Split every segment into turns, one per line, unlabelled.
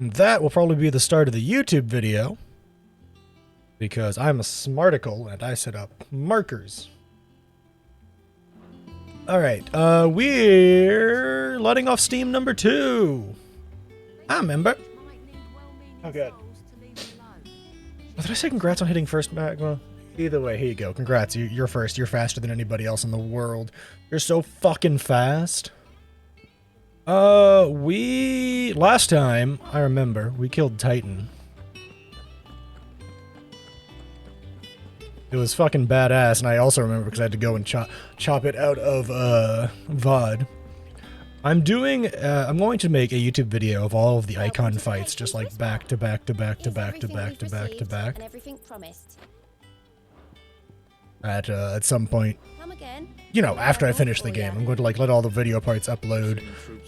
And that will probably be the start of the YouTube video, because I'm a smarticle and I set up markers. Alright, we're letting off steam number 2. I remember. Oh god. Did I say congrats on hitting first magma? Either way, here you go. Congrats, you're first. You're faster than anybody else in the world. You're so fucking fast. Last time, I remember, we killed Titan. It was fucking badass, and I also remember because I had to go and chop it out of, VOD. I'm going to make a YouTube video of all of the icon fights, just like back to back to back to back to back to back to back. At some point. You know, after I finish the game, I'm going to like let all the video parts upload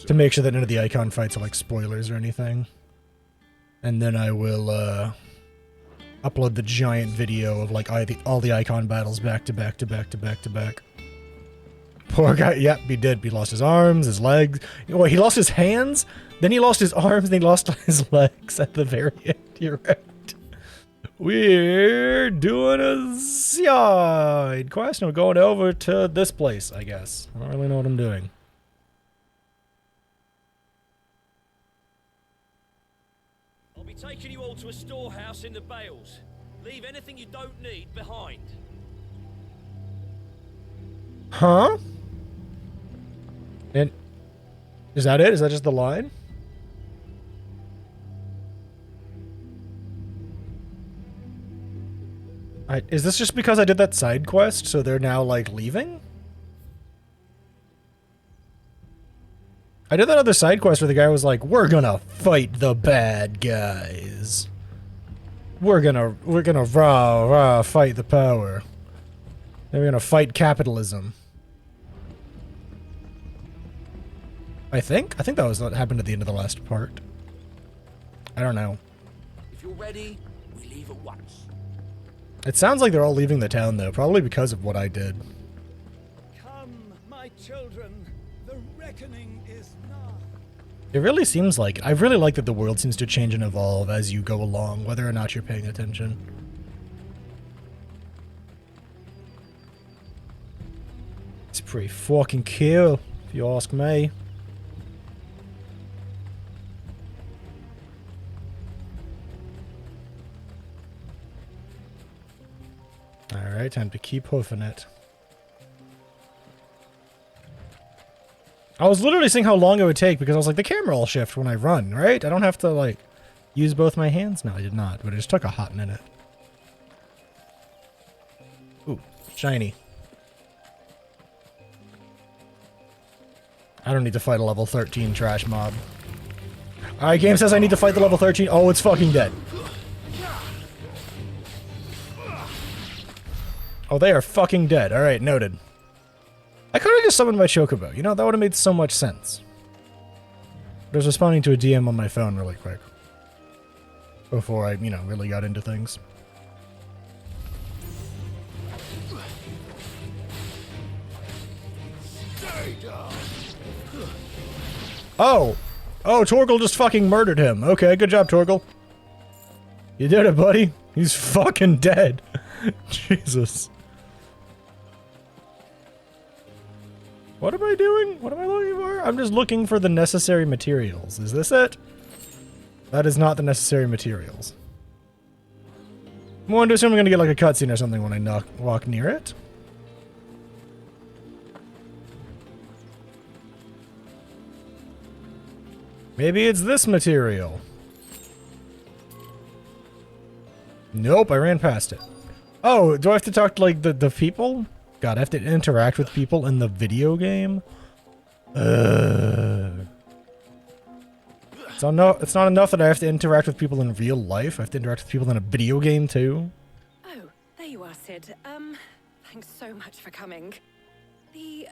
to make sure that none of the icon fights are like spoilers or anything. And then I will, upload the giant video of like all the icon battles back to back to back to back to back. Poor guy, yep, he did. He lost his arms, his legs. Wait, he lost his hands, then he lost his arms, then he lost his legs at the very end. You're right. We're doing a side quest and we're going over to this place, I guess. I don't really know what I'm doing.
I'll be taking you all to a storehouse in the bales. Leave anything you don't need behind.
Huh? And is that it? Is that just the line? Is this just because I did that side quest, so they're now, like, leaving? I did that other side quest where the guy was like, we're gonna fight the bad guys. We're gonna fight the power. They're gonna fight capitalism. I think that was what happened at the end of the last part. I don't know.
If you're ready, we leave at once.
It sounds like they're all leaving the town, though, probably because of what I did.
Come, my children, the reckoning is nigh.
It really seems like it. I really like that the world seems to change and evolve as you go along, whether or not you're paying attention. It's pretty fucking cool, if you ask me. Alright, time to keep hoofing it. I was literally seeing how long it would take because I was like, the camera will shift when I run, right? I don't have to, like, use both my hands. No, I did not, but it just took a hot minute. Ooh, shiny. I don't need to fight a level 13 trash mob. Alright, game says I need to fight the level 13. Oh, it's fucking dead. Oh, they are fucking dead. Alright, noted. I could have just summoned my Chocobo. You know, that would have made so much sense. I was responding to a DM on my phone really quick. Before I, you know, really got into things. Oh! Oh, Torgal just fucking murdered him. Okay, good job, Torgal. You did it, buddy. He's fucking dead. Jesus. What am I doing? What am I looking for? I'm just looking for the necessary materials. Is this it? That is not the necessary materials. I'm going to assume I'm going to get like a cutscene or something when I walk near it. Maybe it's this material. Nope, I ran past it. Oh, do I have to talk to like the people? God, I have to interact with people in the video game? It's not enough that I have to interact with people in real life. I have to interact with people in a video game too.
Oh, there you are, Sid. Thanks so much for coming. The,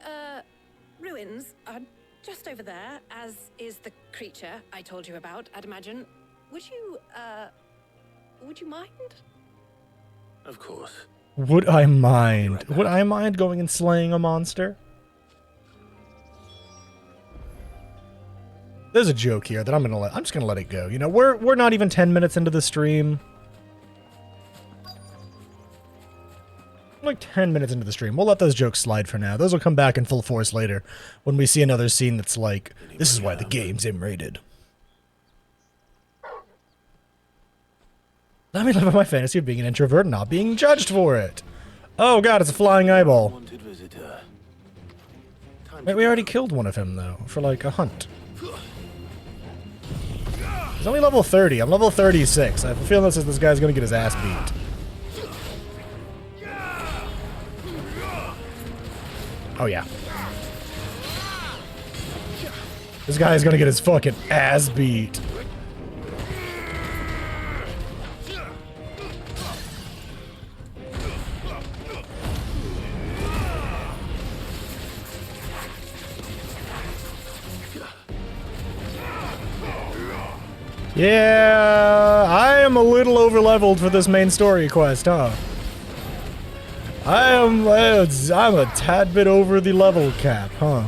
ruins are just over there, as is the creature I told you about, I'd imagine. Would you mind?
Of course.
Would I mind? Would I mind going and slaying a monster? There's a joke here that I'm just gonna let it go. You know, we're not even 10 minutes into the stream. Like 10 minutes into the stream. We'll let those jokes slide for now. Those will come back in full force later when we see another scene that's like, this is why the game's M-rated. Let me live out my fantasy of being an introvert and not being judged for it. Oh god, it's a flying eyeball. Wait, we already killed one of him though, for like a hunt. He's only level 30. I'm level 36. I have a feeling that says this guy's gonna get his ass beat. Oh yeah. This guy is gonna get his fucking ass beat. Yeah, I am a little over-leveled for this main story quest, huh? I'm a tad bit over the level cap, huh?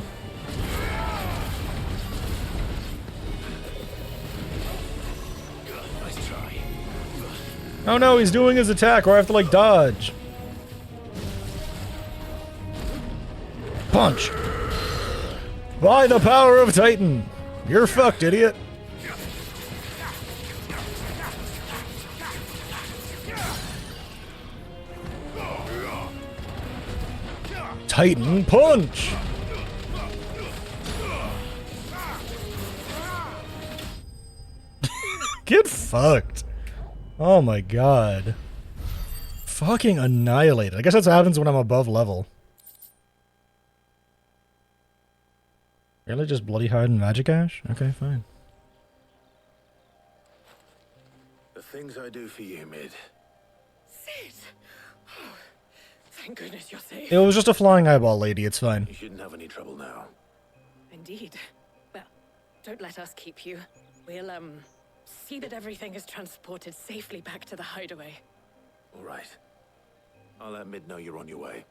Nice try.
Oh no, he's doing his attack, or I have to like dodge. Punch! By the power of Titan! You're fucked, idiot! Titan punch! Get fucked. Oh my god. Fucking annihilated. I guess that's what happens when I'm above level. Really just bloody hide and magic ash? Okay, fine.
The things I do for you, Mid.
Sid! Oh, thank goodness you're safe.
It was just a flying eyeball, lady. It's fine.
You shouldn't have any trouble now.
Indeed. Well, don't let us keep you. We'll, see that everything is transported safely back to the hideaway.
All right. I'll let Mid know you're on your way.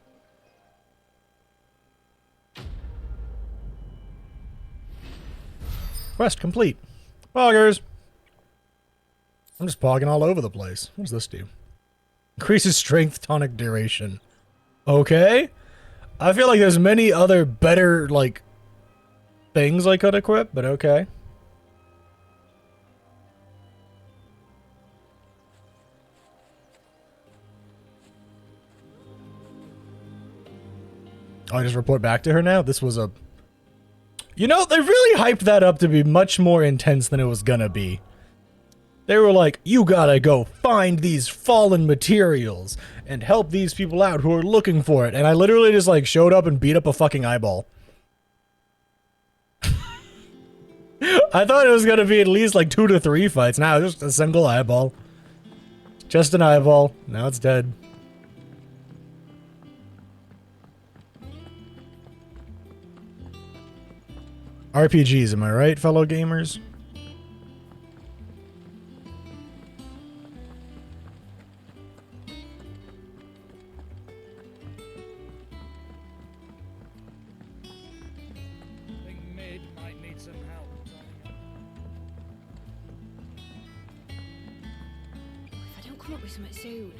Quest complete. Poggers. I'm just pogging all over the place. What does this do? Increases strength, tonic duration. Okay. I feel like there's many other better, like, things I could equip, but okay. Oh, I just report back to her now? This was a... You know, they really hyped that up to be much more intense than it was gonna be. They were like, you gotta go find these fallen materials and help these people out who are looking for it. And I literally just like showed up and beat up a fucking eyeball. I thought it was gonna be at least like 2 to 3 fights. Now just a single eyeball. Just an eyeball. Now it's dead. RPGs, am I right, fellow gamers?
I think Mid might need some help.
If I don't come up with something soon.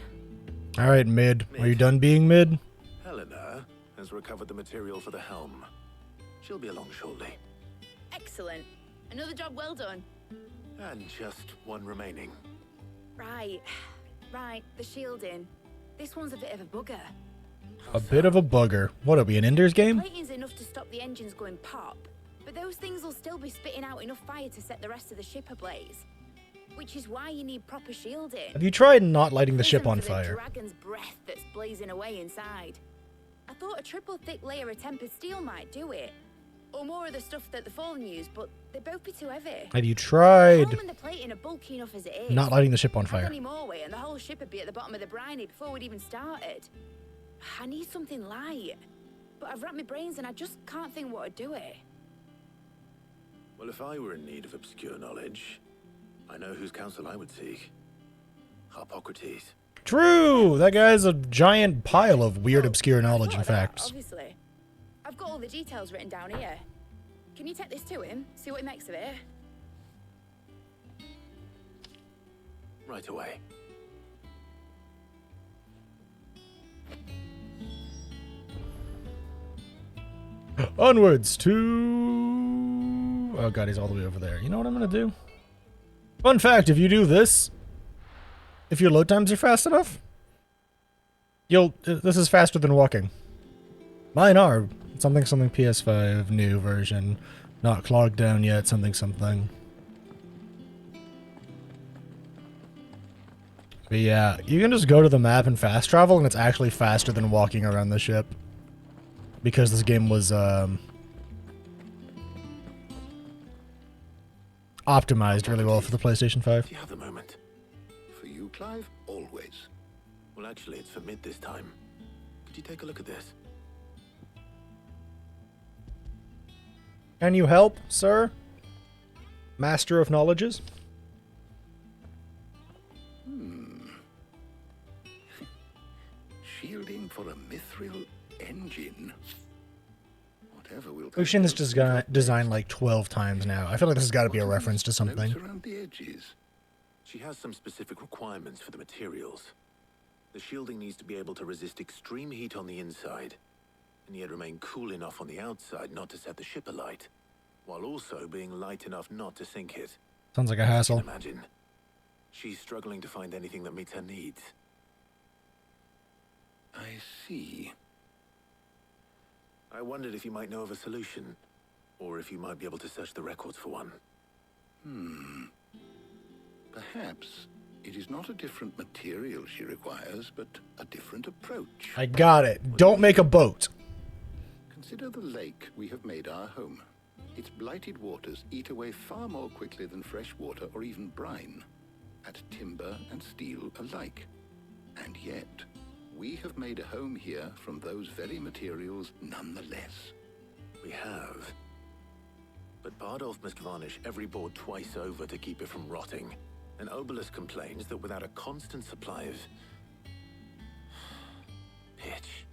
Alright, Mid. Are you done being Mid?
Helena has recovered the material for the helm. She'll be along shortly.
Excellent. Another job well done.
And just one remaining.
Right. Right, the shielding. This one's a bit of a bugger.
A bit of a bugger. What'll be an Ender's game?
Plating's enough to stop the engines going pop, but those things will still be spitting out enough fire to set the rest of the ship ablaze. Which is why you need proper shielding.
Have you tried not lighting the
Listen
ship on
to the
fire?
dragon's breath that's blazing away inside. I thought a triple thick layer of tempered steel might do it. Or more of the stuff that the Fallen use, but they'd both be too heavy.
Have you
The
tried
helm and the plating are bulky enough as it is.
not lighting the ship on
Add
fire?
any more weight and the whole ship would be at the bottom of the briny before we'd even started. I need something light. But I've racked my brains and I just can't think what would do it.
Well, if I were in need of obscure knowledge, I know whose counsel I would seek. Hippocrates.
True! That guy's a giant pile of weird, obscure knowledge, in
Thought of that,
fact.
Obviously. I've got all the details written down here. Can you take this to him? See what he makes of it?
Right away.
Onwards to... Oh god, he's all the way over there. You know what I'm gonna do? Fun fact, if you do this, if your load times are fast enough, this is faster than walking. Mine are. Something PS5, new version. Not clogged down yet, something. But yeah, you can just go to the map and fast travel, and it's actually faster than walking around the ship. Because this game was, optimized really well for the PlayStation 5.
Do you have a moment?
For you, Clive? Always.
Well, actually, it's for mid this time. Could you take a look at this?
Can you help, sir? Master of knowledges?
Shielding for a mithril engine. Whatever will
We've seen this design like 12 times now. I feel like this has got to be a reference to something.
Around the edges.
She has some specific requirements for the materials. The shielding needs to be able to resist extreme heat on the inside, and yet remain cool enough on the outside not to set the ship alight, while also being light enough not to sink it.
Sounds like a hassle.
Imagine. She's struggling to find anything that meets her needs.
I see.
I wondered if you might know of a solution, or if you might be able to search the records for one.
Perhaps it is not a different material she requires, but a different approach.
I got it. Don't make a boat.
Consider the lake we have made our home. Its blighted waters eat away far more quickly than fresh water or even brine, at timber and steel alike. And yet, we have made a home here from those very materials nonetheless.
We have. But Bardolph must varnish every board twice over to keep it from rotting. And Obelus complains that without a constant supply of... pitch.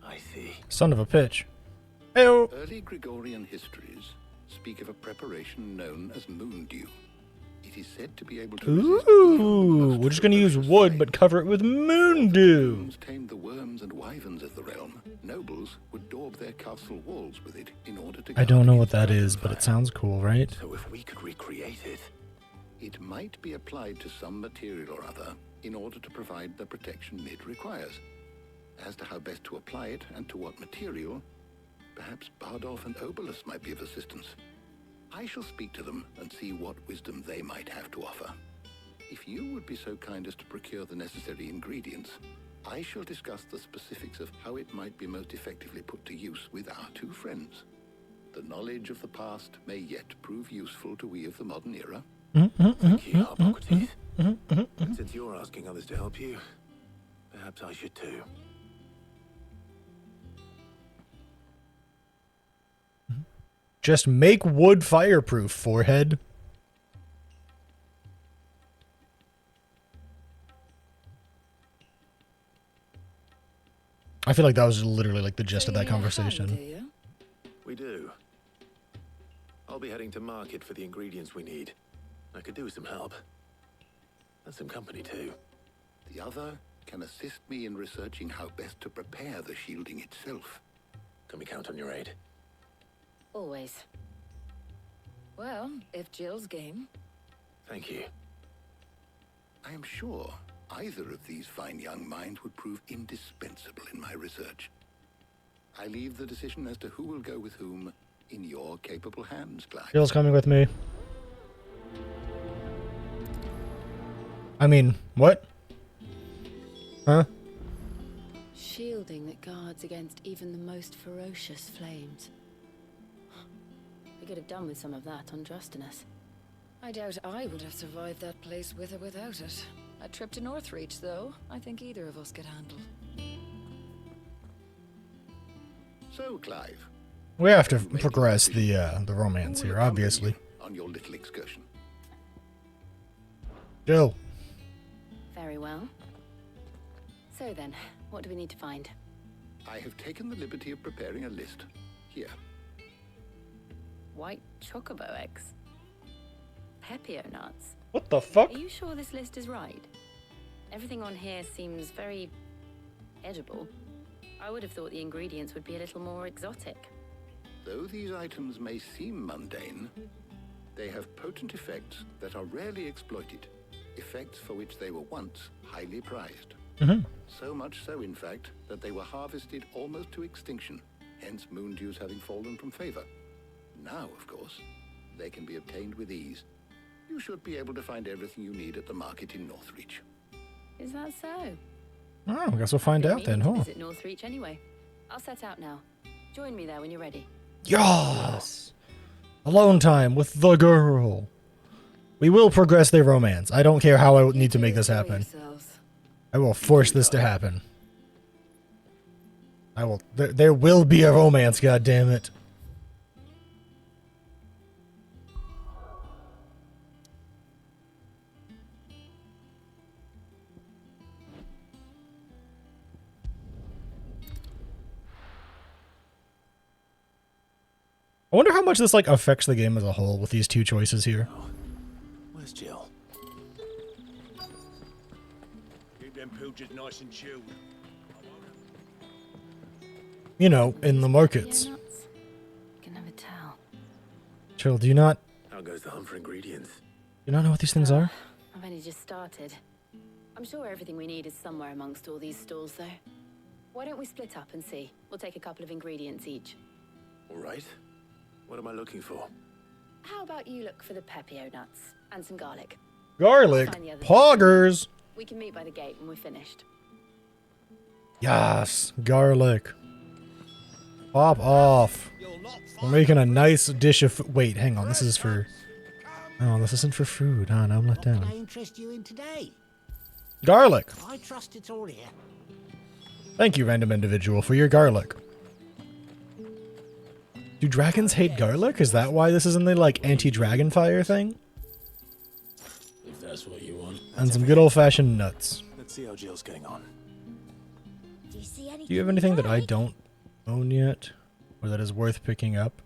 I see.
Son of a pitch. Heyo.
Early Gregorian histories speak of a preparation known as moon dew. It is said to be able to resist
Ooh, we're just gonna use wood, but cover it with moon dew.
tamed the worms and wyverns of the realm. Nobles would daub their castle walls with it in order to...
I don't know what that is, but it sounds cool, right?
So if we could recreate it...
It might be applied to some material or other in order to provide the protection Mid requires. As to how best to apply it and to what material, perhaps Bardolph and Obelus might be of assistance. I shall speak to them and see what wisdom they might have to offer. If you would be so kind as to procure the necessary ingredients, I shall discuss the specifics of how it might be most effectively put to use with our two friends. The knowledge of the past may yet prove useful to we of the modern era.
Thank you, Hippocrates. And since you're asking others to help you, perhaps I should too.
Just make wood fireproof, forehead. I feel like that was literally like the gist of that conversation.
We do. I'll be heading to market for the ingredients we need. I could do with some help. And some company too.
The other can assist me in researching how best to prepare the shielding itself.
Can we count on your aid?
Always. Well, if Jill's game.
Thank you.
I am sure either of these fine young minds would prove indispensable in my research. I leave the decision as to who will go with whom in your capable hands, Clive.
Jill's coming with me. I mean, what? Huh?
Shielding that guards against even the most ferocious flames. We could have done with some of that on Justinus.
I doubt I would have survived that place with or without it. A trip to Northreach, though, I think either of us could handle.
So, Clive,
We have to progress the romance here, obviously.
on your little excursion.
Jill.
Very well. So then, what do we need to find?
I have taken the liberty of preparing a list. Here,
white chocobo eggs. Pepio nuts.
What the fuck?
Are you sure this list is right? Everything on here seems very edible. I would have thought the ingredients would be a little more exotic.
Though these items may seem mundane, they have potent effects that are rarely exploited, effects for which they were once highly prized. So much so, in fact, that they were harvested almost to extinction, hence moon dews having fallen from favor. Now, of course, they can be obtained with ease. You should be able to find everything you need at the market in Northreach.
Is that so?
Oh, I guess we'll find out then, huh?
Visit Northreach anyway. I'll set out now. Join me there when you're ready.
Yes! Alone time with the girl. We will progress their romance. I don't care how I need to make this happen. I will force this to happen. I will. There will be a romance, goddammit. I wonder how much this like affects the game as a whole with these two choices here.
Where's Jill?
Keep them pilgers nice and chilled.
You know, in the markets.
You can never tell.
Chill, do you not
How goes the hunt for ingredients?
know what these things are?
I've only just started. I'm sure everything we need is somewhere amongst all these stalls, though. Why don't we split up and see? We'll take a couple of ingredients each.
All right. What am I looking for?
How about you look for the pepio nuts and some garlic?
Garlic?
Find the other
Poggers!
We can meet by the gate when we're finished.
Yes, garlic. Pop off. We're making a nice dish of wait, hang on, this is for... Oh, this isn't for food. Oh, no, I'm let
What can I
down.
interest you in today?
Garlic!
I trust it's all here.
Thank you, random individual, for your garlic. Do dragons hate garlic? Is that why this is in the, like, anti-dragon fire thing?
If that's what you want.
And some good old-fashioned nuts.
Let's see how Jill's getting on.
Do you see anything?
Do you have anything that I don't own yet? Or that is worth picking up?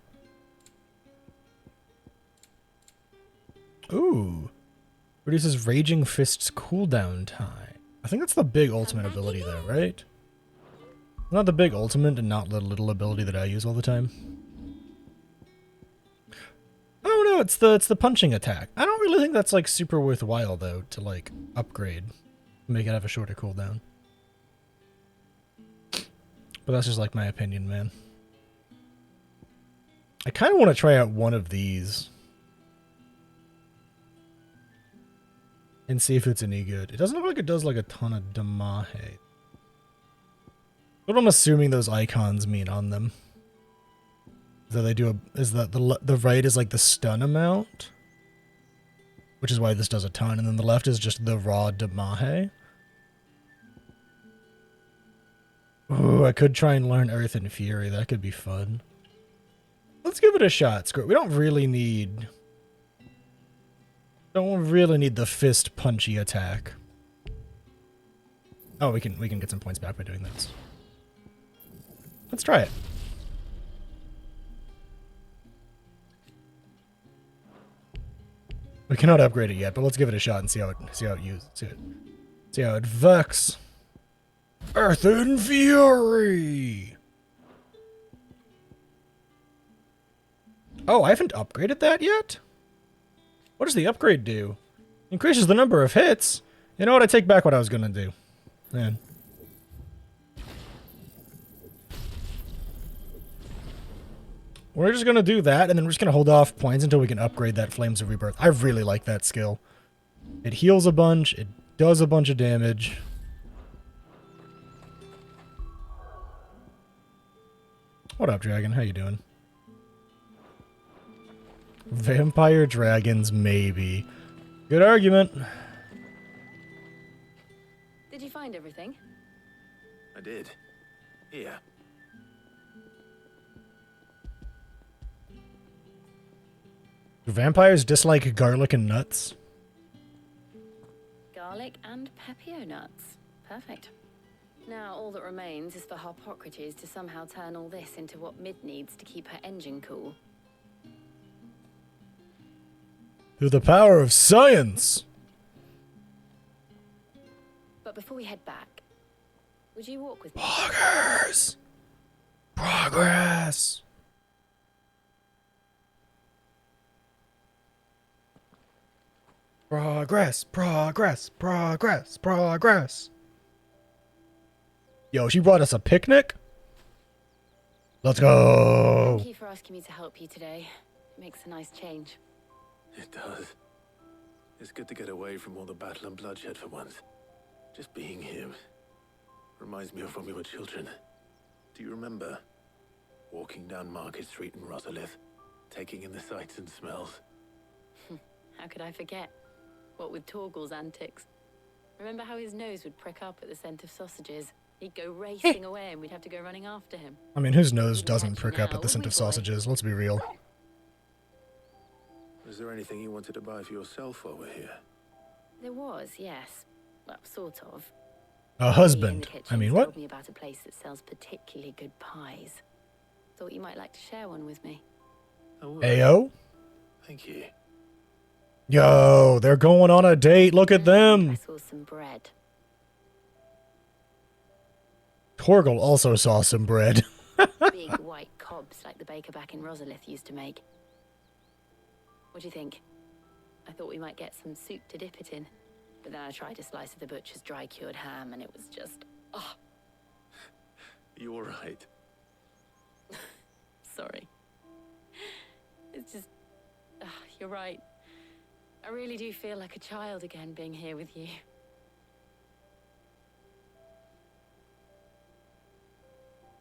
Ooh. Reduces Raging Fist's cooldown time. I think that's the big ultimate ability though, right? Not the big ultimate and not the little ability that I use all the time. Oh no, it's the punching attack. I don't really think that's like super worthwhile though to like upgrade. Make it have a shorter cooldown. But that's just like my opinion, man. I kind of want to try out one of these. And see if it's any good. It doesn't look like it does like a ton of damage. What I'm assuming those icons mean on them. That they do is that the right is like the stun amount. Which is why this does a ton. And then the left is just the raw damage. Ooh, I could try and learn Earth and Fury. That could be fun. Let's give it a shot. Screw it. We don't really need the fist punchy attack. Oh, we can get some points back by doing this. Let's try it. We cannot upgrade it yet, but let's give it a shot and see how it works. Earth and Fury. Oh, I haven't upgraded that yet? What does the upgrade do? Increases the number of hits? You know what? I take back what I was gonna do. Man. We're just gonna do that, and then we're just gonna hold off points until we can upgrade that Flames of Rebirth. I really like that skill. It heals a bunch, it does a bunch of damage. What up, Dragon? How you doing? Vampire dragons, maybe. Good argument.
Did you find everything?
I did. Here.
Do vampires dislike garlic and nuts?
Garlic and pepio nuts. Perfect. Now all that remains is for Harpocrates to somehow turn all this into what Mid needs to keep her engine cool.
Through the power of science.
But before we head back, would you walk with me?
Progress. Progress. Progress. Progress. Progress. Progress. Yo, she brought us a picnic? Let's go.
Thank you for asking me to help you today. It makes a nice change.
It does. It's good to get away from all the battle and bloodshed for once. Just being here reminds me of when we were children. Do you remember? Walking down Market Street in Rosalith, taking in the sights and smells.
How could I forget? What with Torgal's antics. Remember how his nose would prick up at the scent of sausages? He'd go racing away and we'd have to go running after him.
I mean, whose nose doesn't prick up at the scent of sausages? Let's be real.
Was there anything you wanted to buy for yourself while we're here?
There was, yes. Well, sort of.
A husband. I mean, what?
Told me about a place that sells particularly good pies. Thought you might like to share one with me.
Oh,
Ayo?
thank you.
Yo, they're going on a date. Look at
I
them.
saw some bread.
Torgal also saw some bread.
Big white cobs like the baker back in Rosalith used to make. What do you think? I thought we might get some soup to dip it in. But then I tried a slice of the butcher's dry-cured ham and it was just... Oh,
You all right?
sorry. It's just... you're right. I really do feel like a child again being here with you.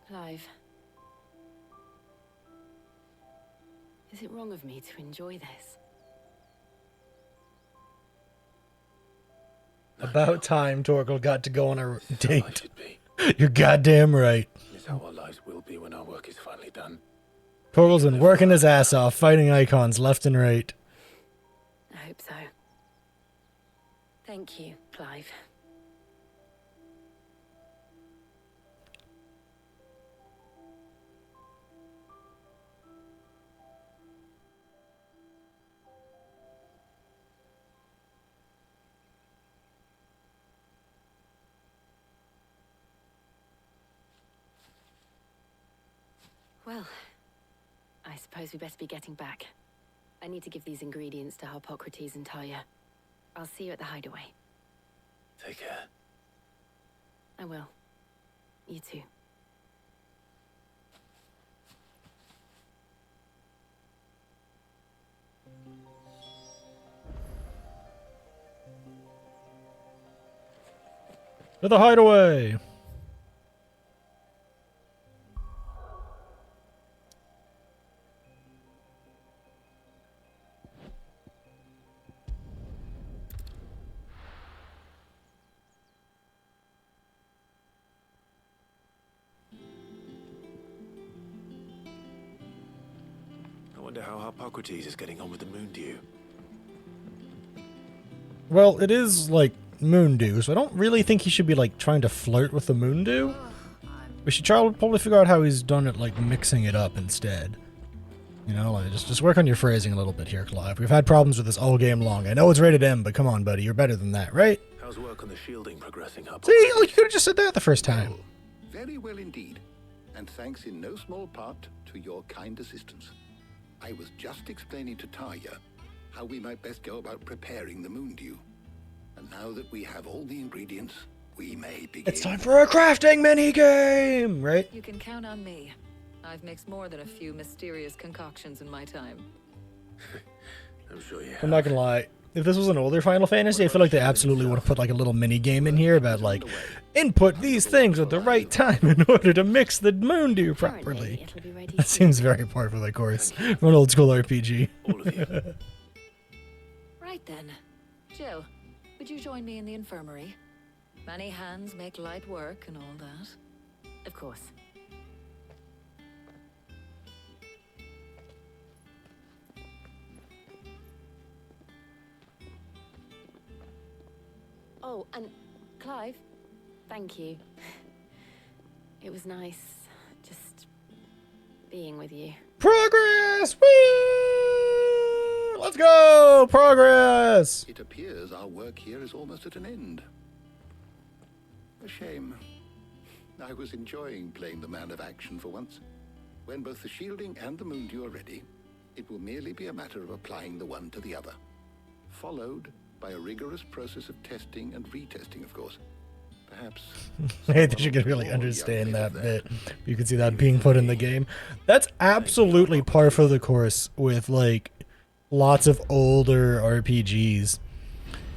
Clive. Is it wrong of me to enjoy this?
About time Torgal got to go on a
This is how life
date.
should be.
You're goddamn right.
This is how our lives will be when our work is finally done.
Torgal's been working his ass off, fighting icons left and right.
I hope so. Thank you, Clive. Well, I suppose we best be getting back. I need to give these ingredients to Harpocrates and Talia. I'll see you at the hideaway.
Take care.
I will. You too.
To the hideaway.
I wonder how Harpocrates is getting on with the moon dew.
Well, it is like moon dew, so I don't really think he should be like trying to flirt with the moon dew. We should probably figure out how he's done it, like mixing it up instead. You know, like just work on your phrasing a little bit here, Clive. We've had problems with this all game long. I know it's rated M, but come on, buddy, you're better than that, right?
How's work on the shielding progressing, Harpocrates?
See, you could have just said that the first time.
Very well indeed, and thanks in no small part to your kind assistance. I was just explaining to Tarja how we might best go about preparing the moon dew. And now that we have all the ingredients, we may begin.
It's time for a crafting minigame, right?
You can count on me. I've mixed more than a few mysterious concoctions in my time.
I'm sure you have.
I'm not gonna lie. If this was an older Final Fantasy, I feel like they absolutely would have put like a little mini game in here about like input these things at the right time in order to mix the moon dew properly.
It'll be ready
That
soon.
seems very par for the course for an old school RPG.
All of you.
Right then. Jill, would you join me in the infirmary? Many hands make light work and all that.
Of course. Oh, and Clive, thank you. It was nice just being with you.
Progress! Woo! Let's go! No progress!
It appears our work here is almost at an end. A shame. I was enjoying playing the man of action for once. When both the shielding and the moondew are ready, it will merely be a matter of applying the one to the other, followed by a rigorous process of testing and retesting, of course. Perhaps.
I hate that you can really understand that bit. You can see that being put in the game. That's absolutely par for the course with, like, lots of older RPGs.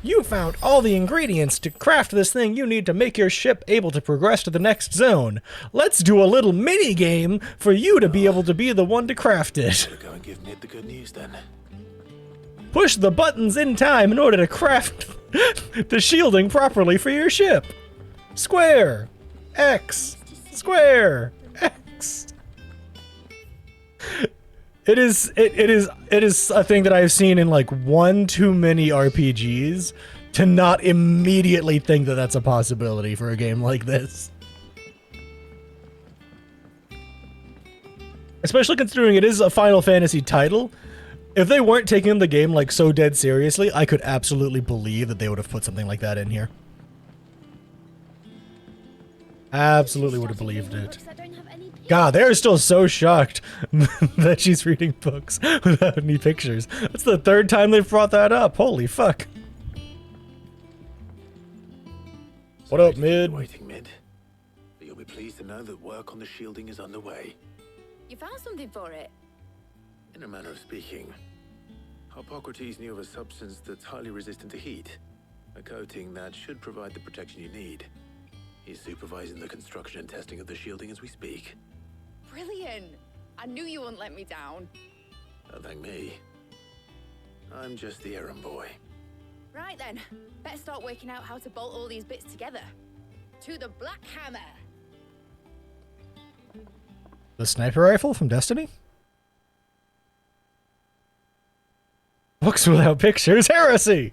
You found all the ingredients to craft this thing you need to make your ship able to progress to the next zone. Let's do a little mini game for you to be able to be the one to craft it.
Go and give Ned the good news then.
Push the buttons in time in order to craft the shielding properly for your ship. Square, X, square, X. It is a thing that I've seen in like one too many RPGs to not immediately think that that's a possibility for a game like this. Especially considering it is a Final Fantasy title. If they weren't taking the game like so dead seriously, I could absolutely believe that they would have put something like that in here. Absolutely would have believed it. God, they're still so shocked that she's reading books without any pictures. That's the third time they've brought that up. Holy fuck. What up, Mid?
Waiting, Mid. But you'll be pleased to know that work on the shielding is underway.
You found something for it?
In a manner of speaking, Hippocrates knew of a substance that's highly resistant to heat. A coating that should provide the protection you need. He's supervising the construction and testing of the shielding as we speak.
Brilliant! I knew you wouldn't let me down.
Don't thank me. I'm just the errand boy.
Right then, better start working out how to bolt all these bits together. To the Black Hammer!
The sniper rifle from Destiny? Books without pictures, heresy!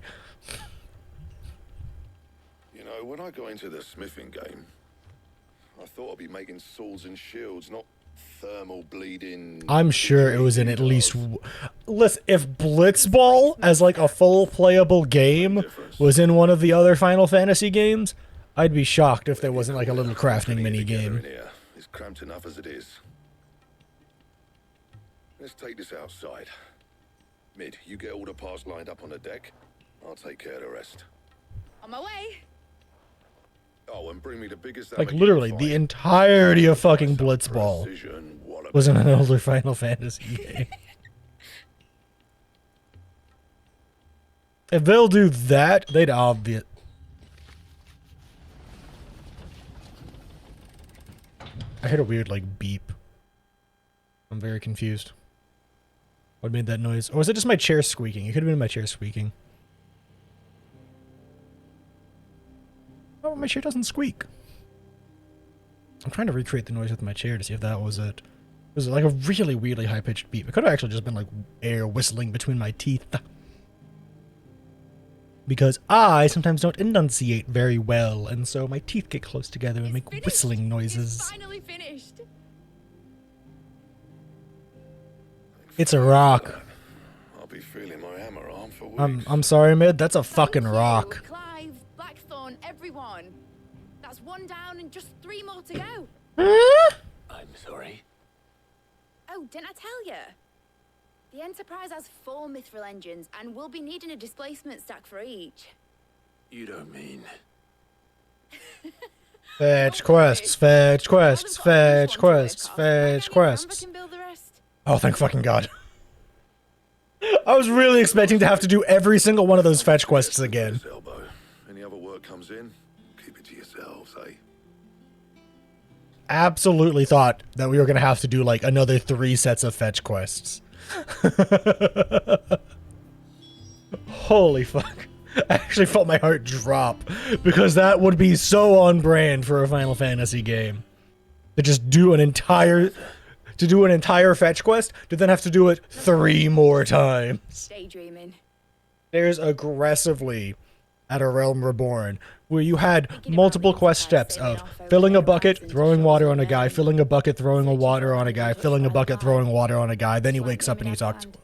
You know, when I got into the smithing game, I thought I'd be making swords and shields, not thermal bleeding.
I'm sure it was in at least... Listen, if Blitzball, as like a full playable game, was in one of the other Final Fantasy games, I'd be shocked if there wasn't like a little crafting mini game.
It's cramped enough as it is. Let's take this outside. Mid, you get all the parts lined up on the deck. I'll take care of the rest.
On my way!
Oh, and bring me the biggest...
Like, literally, the entirety of fucking Blitzball was in an older Final Fantasy game. If they'll do that, they'd obvious... I heard a weird, like, beep. I'm very confused. What made that noise? Or was it just my chair squeaking? It could have been my chair squeaking. Oh, my chair doesn't squeak. I'm trying to recreate the noise with my chair to see if that was it. It was like a really weirdly high-pitched beep. It could have actually just been like air whistling between my teeth. Because I sometimes don't enunciate very well, and so my teeth get close together and make whistling noises.
It's finally finished!
It's a rock.
I'll be feeling my hammer arm for weeks.
I'm sorry, Mid. That's a fucking rock.
Clive, Blackthorn, everyone. That's one down and just 3 more to go.
I'm sorry.
Oh, didn't I tell you? The Enterprise has 4 mithril engines, and we'll be needing a displacement stack for each.
You don't mean...
Fetch quests, fetch quests, fetch quests, fetch quests. Oh, thank fucking God. I was really expecting to have to do every single one of those fetch quests again.
Any other work comes in, keep it to yourselves, eh?
Absolutely thought that we were going to have to do like another 3 sets of fetch quests. Holy fuck. I actually felt my heart drop because that would be so on brand for a Final Fantasy game. To just do an entire fetch quest, to then have to do it 3 more times.
Daydreaming.
There's aggressively at A Realm Reborn, where you had multiple quest steps of filling a bucket, throwing water on a guy, filling a bucket, throwing water on a guy, filling a bucket, throwing water on a guy, then he wakes up and you talk to him.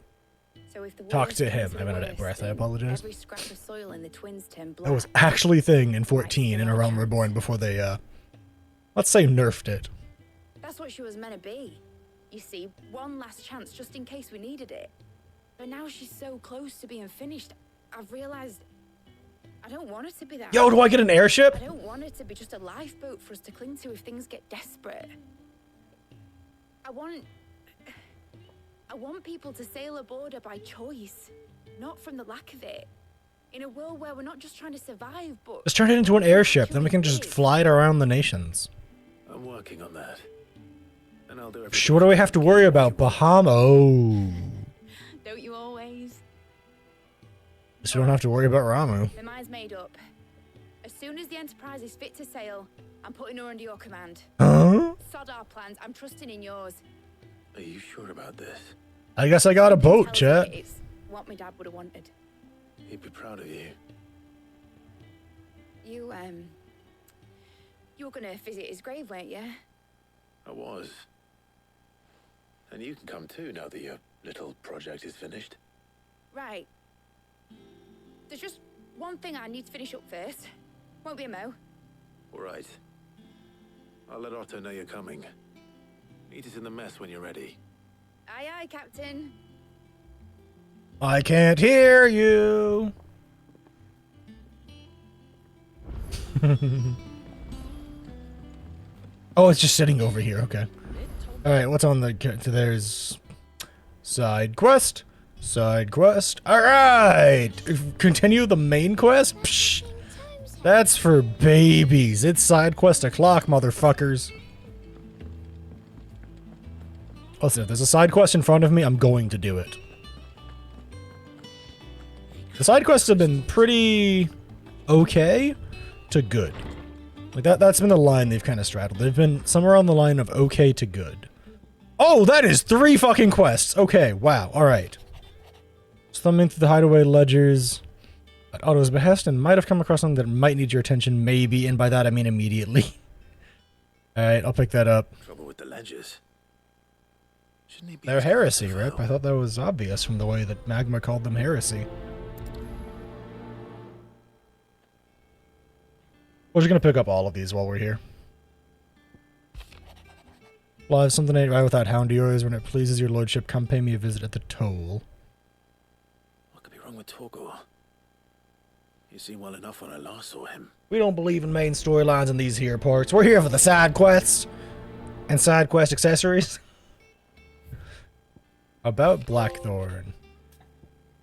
if the
Talk
worst
to
comes
him.
to
I
the
ran out of
worst,
breath. I
then
apologize.
Every scrap of soil in the twins turn black.
That was actually a thing in 14 in A Realm Reborn before they, let's say nerfed it.
That's what she was meant to be. You see, one last chance just in case we needed it. But now she's so close to being finished, I've realized I don't want it to be that.
Yo, do I get an airship?
I don't want it to be just a lifeboat for us to cling to if things get desperate. I want people to sail aboard her by choice, not from the lack of it. In a world where we're not just trying to survive, but
Let's turn it into an airship, then we can just fly it around the nations.
I'm working on that. And I'll do everything.
Sure, what do we have to worry about? Bahama. Oh.
don't you always?
So we don't have to worry about Ramu.
The mind's made up. As soon as the Enterprise is fit to sail, I'm putting her under your command.
Huh?
Sod our plans, I'm trusting in yours.
Are you sure about this?
I guess I got a boat,
Tell us
chat.
it's what my dad would have wanted.
He'd be proud of you.
You were gonna visit his grave, weren't you?
I was. And you can come too now that your little project is finished.
Right. There's just one thing I need to finish up first. Won't be a mo.
All right. I'll let Otto know you're coming. Meet us in the mess when you're ready.
Aye, aye, Captain.
I can't hear you. Oh, it's just sitting over here. Okay. All right, what's on the there's side quest. Side quest. All right. Continue the main quest. Psh, that's for babies. It's side quest o'clock, motherfuckers. Listen, if there's a side quest in front of me, I'm going to do it. The side quests have been pretty okay to good. Like that's been the line they've kind of straddled. They've been somewhere on the line of okay to good. Oh, that is 3 fucking quests. Okay, wow. All right. Thumbing through the hideaway ledgers at Otto's behest and might have come across something that might need your attention, maybe, and by that I mean immediately. All right, I'll pick that up.
Trouble with the ledgers. Shouldn't he be
They're heresy, Rip. I thought that was obvious from the way that Magma called them heresy. We're just gonna pick up all of these while we're here. Well, if something ain't right with that hound of yours, when it pleases your lordship, come pay me a visit at the toll.
What could be wrong with Torgor? You seemed well enough when I last saw him.
We don't believe in main storylines in these here parts. We're here for the side quests and side quest accessories. About Blackthorn.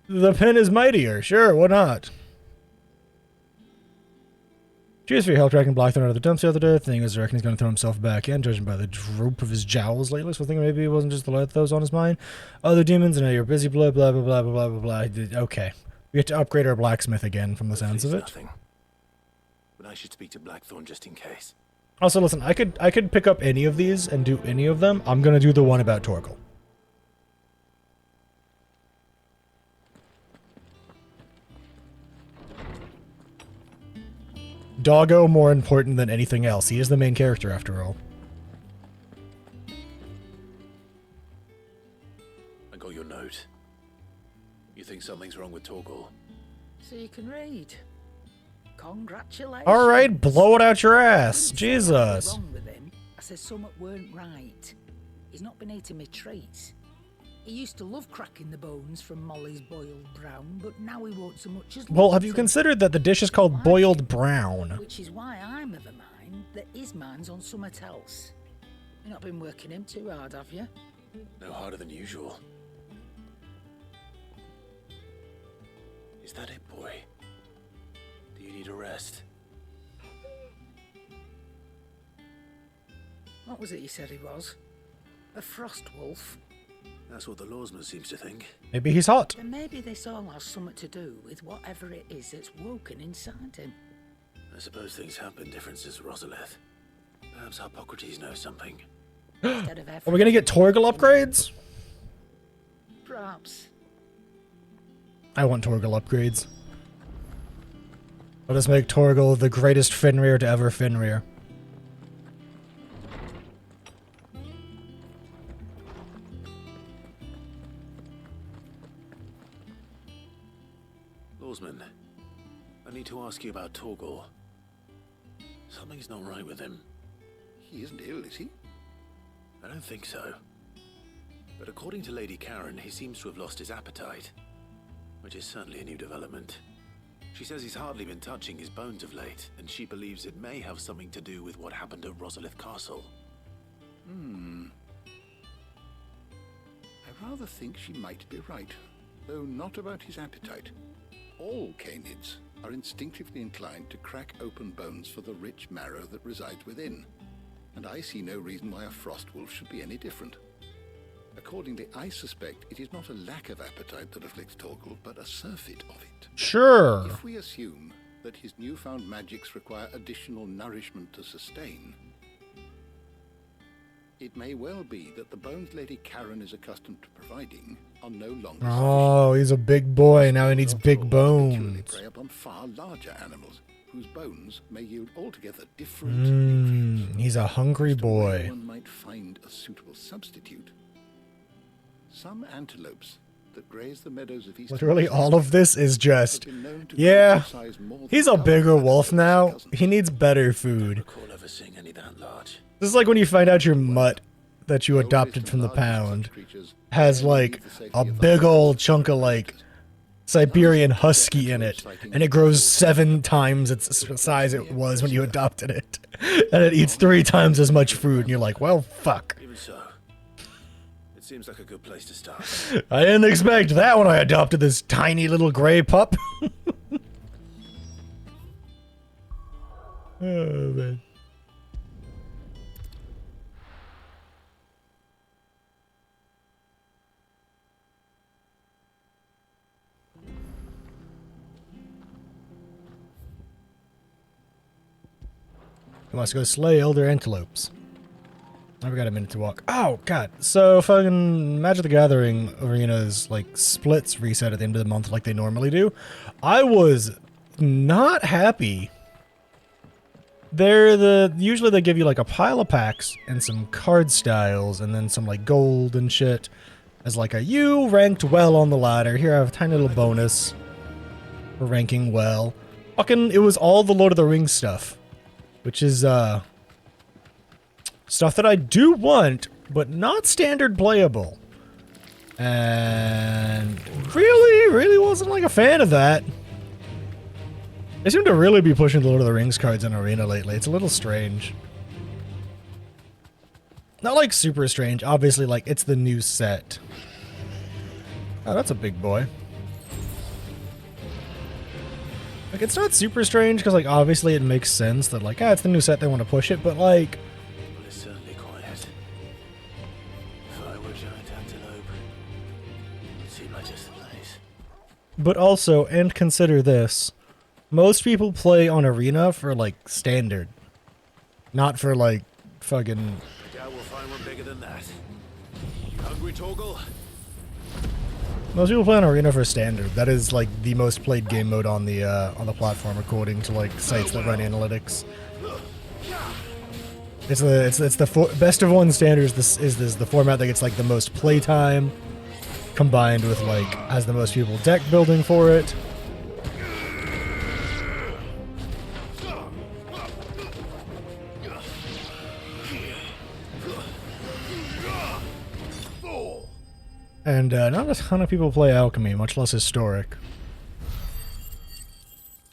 The pen is mightier. Sure, why not? Cheers for your help tracking Blackthorn out of the dumps the other day. The thing is, I reckon he's going to throw himself back in, judging by the droop of his jowls lately. So I think maybe it wasn't just the light that was on his mind. Other demons, and now you're busy, blah, blah, blah, blah, blah, blah, blah. Okay. We have to upgrade our blacksmith again from the sounds of it.
Nothing. But I should speak to Blackthorn just in case.
Also, listen, I could pick up any of these and do any of them. I'm going to do the one about Torgal. Doggo more important than anything else. He is the main character after all.
I got your note. You think something's wrong with Torgal?
So you can read. Congratulations.
All right, blow it out your ass. Jesus.
Wrong with him. I said something weren't right. He's not been eating me treats. He used to love cracking the bones from Molly's boiled brown, but now he won't so much as.
Well, have you considered that the dish is called boiled brown?
Which is why I'm of a mind that his mind's on something else. You've not been working him too hard, have you?
No harder than usual. Is that it, boy? Do you need a rest?
What was it you said he was? A frost wolf?
That's what the lawsman seems to think.
Maybe he's hot.
Then maybe this all has something to do with whatever it is that's woken inside him.
I suppose things have been different since Rosalith. Perhaps Hippocrates knows something.
Are we gonna get Torgal upgrades?
Perhaps.
I want Torgal upgrades. Let us make Torgal the greatest Fenrir to ever Fenrir.
Lawsman, I need to ask you about Torgal. Something's not right with him.
He isn't ill, is he?
I don't think so. But according to Lady Karen, he seems to have lost his appetite, which is certainly a new development. She says he's hardly been touching his bones of late, and she believes it may have something to do with what happened at Rosalith Castle.
I rather think she might be right, though not about his appetite. All canids are instinctively inclined to crack open bones for the rich marrow that resides within, and I see no reason why a frost wolf should be any different. Accordingly, I suspect it is not a lack of appetite that afflicts Torgal, but a surfeit of it.
Sure.
If we assume that his newfound magics require additional nourishment to sustain, it may well be that the bones Lady Karen is accustomed to providing are no longer
Oh, he's a big boy. Now he needs big bones.
prey upon far larger animals, whose bones may yield altogether different nutrients.
He's a hungry boy.
One might find a suitable substitute. Some antelopes that graze the meadows of East
Literally all of this is just, yeah, he's a bigger wolf now. He needs better food.
Recall ever seeing any that large.
This is like when you find out your mutt that you adopted from the pound has like a big old chunk of like Siberian husky in it, and it grows 7 times its size it was when you adopted it, and it eats 3 times as much food, and you're like, well, fuck.
Even so, it seems like a good place to start.
I didn't expect that when I adopted this tiny little gray pup. Oh, man. He wants to go slay elder antelopes. I've got a minute to walk. Oh, God. So, fucking Magic the Gathering arenas, like, splits reset at the end of the month like they normally do. I was not happy. Usually they give you, like, a pile of packs and some card styles and then some, like, gold and shit as, like, you ranked well on the ladder. Here I have a tiny little bonus for ranking well. Fucking, it was all the Lord of the Rings stuff. Which is, stuff that I do want, but not standard playable. And really wasn't, like, a fan of that. They seem to really be pushing the Lord of the Rings cards in Arena lately. It's a little strange. Not, like, super strange. Obviously, like, it's the new set. Oh, that's a big boy. Like, it's not super strange, because, like, obviously it makes sense that, like, it's the new set, they want to push it, but, like...
Well, it's certainly quiet. If I were a giant antelope, it seemed like just the place.
But also, and consider this, most people play on Arena for, like, standard. Not for, like, fucking...
I doubt we'll find one bigger than that. You hungry, Torgal?
Most people play on Arena for standard. That is, like, the most played game mode on the platform, according to, like, sites that run analytics. It's the best of 1 standards. This is the format that gets, like, the most playtime, combined with, like, has the most people deck building for it. And not a ton of people play Alchemy, much less Historic.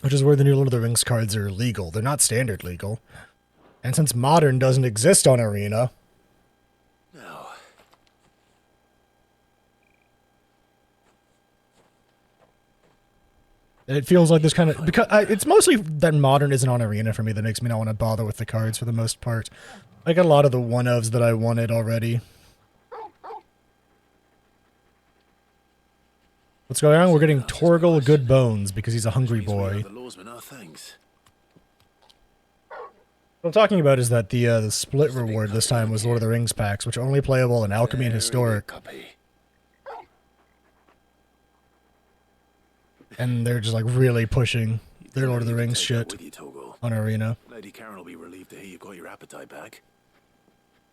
Which is where the new Lord of the Rings cards are legal. They're not standard legal. And since Modern doesn't exist on Arena...
No.
It feels like this kind of... because it's mostly that Modern isn't on Arena for me that makes me not want to bother with the cards for the most part. I got a lot of the one-ofs that I wanted already. What's going on? We're getting Torgal good bones because he's a hungry boy. What I'm talking about is that the split reward this time was Lord of the Rings packs, which are only playable in Alchemy and Historic. And they're just like really pushing their Lord of the Rings shit on Arena.
Lady Karen will be relieved to hear you got your appetite back.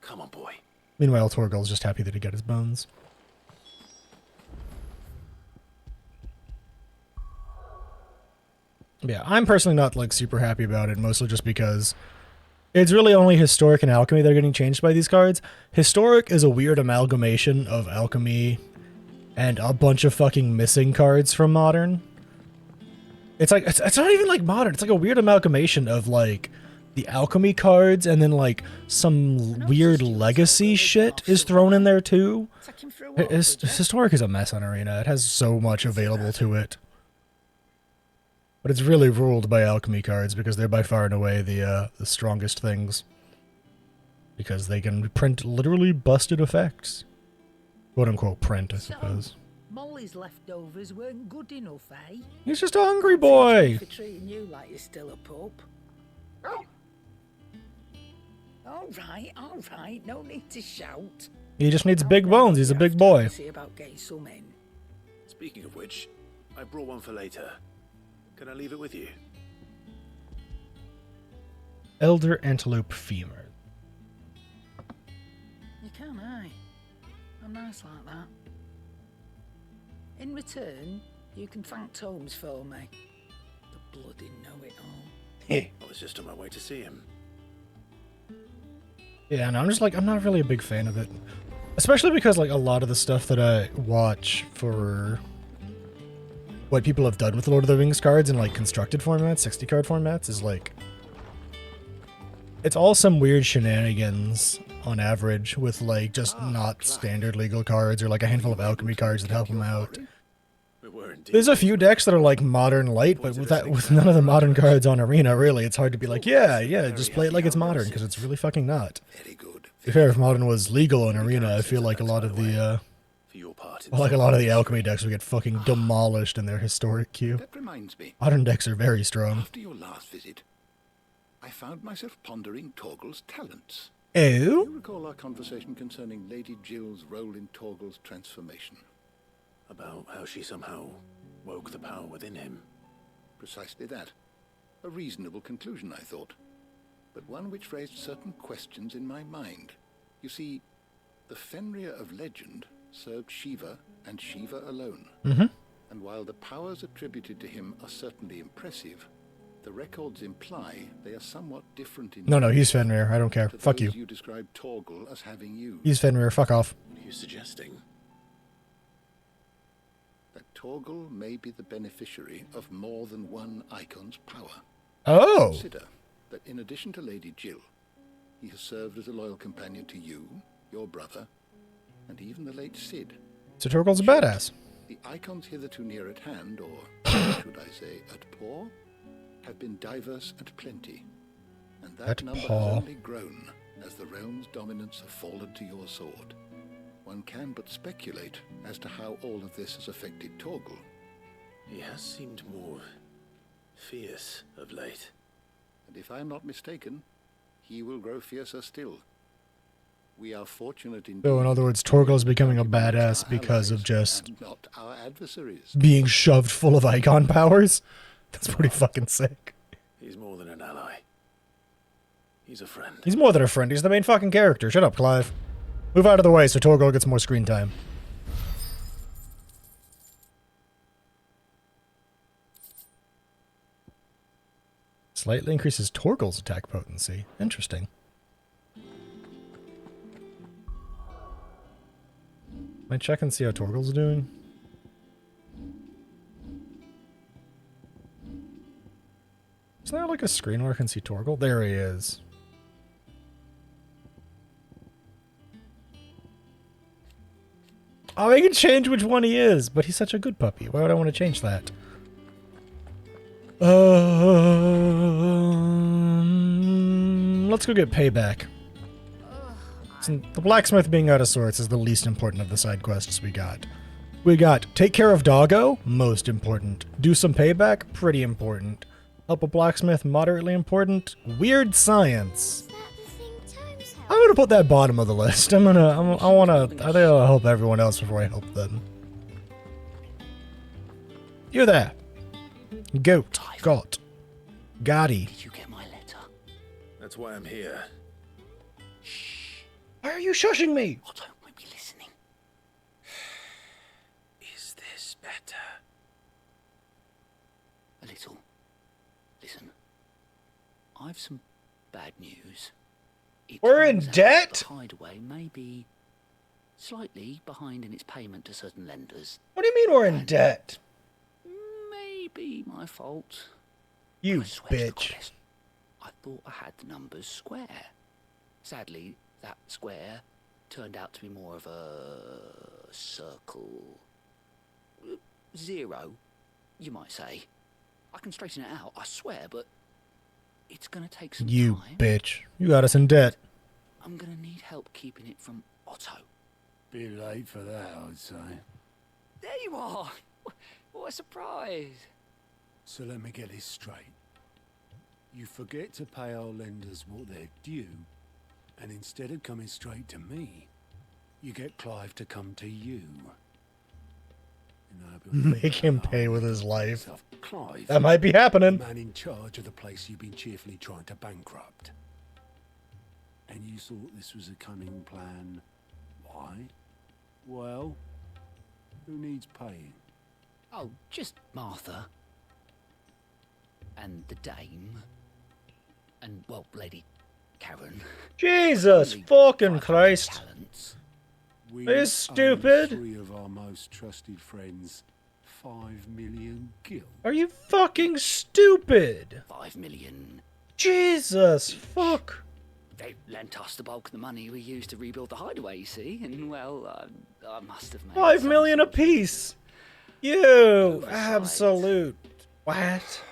Come on, boy.
Meanwhile, Torgal's just happy that he got his bones. Yeah, I'm personally not like super happy about it, mostly just because it's really only Historic and Alchemy that are getting changed by these cards. Historic is a weird amalgamation of Alchemy and a bunch of fucking missing cards from Modern. It's like, it's not even like Modern, it's like a weird amalgamation of like the Alchemy cards and then like some weird legacy shit is thrown in there too. Historic is a mess on Arena. It has so much available to it. But it's really ruled by Alchemy cards because they're by far and away the strongest things. Because they can print literally busted effects. Quote unquote print, I suppose.
Molly's leftovers weren't good enough, eh?
He's just a hungry boy.
For treating you like you're still a pup. All right, no need to shout.
He just needs big bones. He's a big boy.
See about getting some in.
Speaking of which, I brought one for later. Can I leave it with you?
Elder Antelope Femur.
You can, eh? I'm nice like that. In return, you can thank Tomes for me. The bloody know-it-all.
I was just on my way to see him.
Yeah, and I'm not really a big fan of it. Especially because, like, a lot of the stuff that I watch for what people have done with the Lord of the Rings cards in, like, constructed formats, 60 card formats, is, like, it's all some weird shenanigans on average with, like, just not standard legal cards or, like, a handful of alchemy cards that help them out. There's a few decks that are, like, modern light, but with none of the modern cards on Arena, really, it's hard to be like, yeah, just play it like it's modern, because it's really fucking not. To be fair, if modern was legal in Arena, I feel like a lot of the, alchemy decks would get fucking demolished in their historic queue.
That reminds me.
Modern decks are very strong.
After your last visit, I found myself pondering Torgal's talents.
Oh?
You recall our conversation concerning Lady Jill's role in Torgal's transformation?
About how she somehow woke the power within him.
Precisely that. A reasonable conclusion, I thought. But one which raised certain questions in my mind. You see, the Fenrir of legend served Shiva and Shiva alone.
Mm-hmm.
And while the powers attributed to him are certainly impressive, the records imply they are somewhat different in...
No, he's Fenrir. I don't care. Fuck you.
You described Torgal as having used.
He's Fenrir. Fuck off.
What are you suggesting?
That Torgal may be the beneficiary of more than one icon's power.
Oh!
Consider that in addition to Lady Jill, he has served as a loyal companion to you, your brother, and even the late Cid.
So Torgal's a badass.
The icons hitherto near at hand, or should I say at paw, have been diverse and plenty. And that number has only grown as the realm's dominance have fallen to your sword. One can but speculate as to how all of this has affected Torgal.
He has seemed more fierce of late.
And if I am not mistaken, he will grow fiercer still. We are fortunate indeed.
So in other words, Torgal's becoming a badass because of just
not our adversaries.
Being shoved full of icon powers? That's pretty fucking sick.
He's more than an ally. He's a friend.
He's more than a friend. He's the main fucking character. Shut up, Clive. Move out of the way so Torgal gets more screen time. Slightly increases Torgal's attack potency. Interesting. Can I check and see how Torgal's doing? Is there like a screen where I can see Torgal? There he is. Oh, I can change which one he is, but he's such a good puppy. Why would I want to change that? Let's go get payback. The blacksmith being out of sorts is the least important of the side quests we got. We got take care of Doggo, most important. Do some payback, pretty important. Help a blacksmith, moderately important. Weird science. I'm gonna put that bottom of the list. I think I'll help everyone else before I help them. You there. Goat. Got. Gotti.
Did you get my letter?
That's why I'm here.
Why are you shushing me?
Oh, don't make me listening.
Is this better?
A little.
I've some bad news.
We're in debt?
The hideaway may be slightly behind in its payment to certain lenders.
What do you mean we're in debt?
Maybe my fault.
You
I swear to the
bitch.
goddess, I thought I had the numbers square. Sadly, that square turned out to be more of a circle. 0, you might say. I can straighten it out, I swear, but it's gonna take some
You
time.
bitch. You got us in debt.
I'm gonna need help keeping it from Otto.
Be late for that, I'd say.
There you are! What a surprise!
So let me get this straight. You forget to pay our lenders what they're due, and instead of coming straight to me, you get Clive to come to you.
Make him pay with his life.
Clive,
That might be happening.
the man in charge of the place you've been cheerfully trying to bankrupt. And you thought this was a cunning plan. Why? Well, who needs paying?
Oh, just Martha. And the dame. And, well, Lady Karen.
Jesus fucking Christ.
Talents.
We
Are you
owe
stupid?
3 of our most trusted friends 5 million gil.
Are you fucking stupid?
5 million.
Jesus fuck.
They lent us the bulk of the money we used to rebuild the hideaway, you see, and, well, I must have made
5
some
million
sort of
apiece. You
oversight.
absolute. What?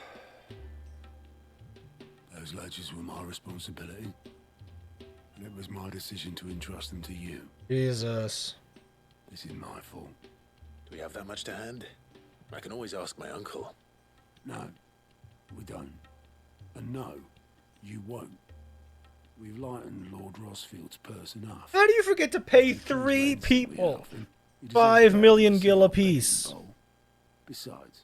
Those ledgers were my responsibility. And it was my decision to entrust them to you.
Jesus.
This is my fault.
Do we have that much to hand? I can always ask my uncle.
No, we don't. And no, you won't. We've lightened Lord Rosfield's purse enough.
How do you forget to pay 3 people 5 million gil apiece?
Besides,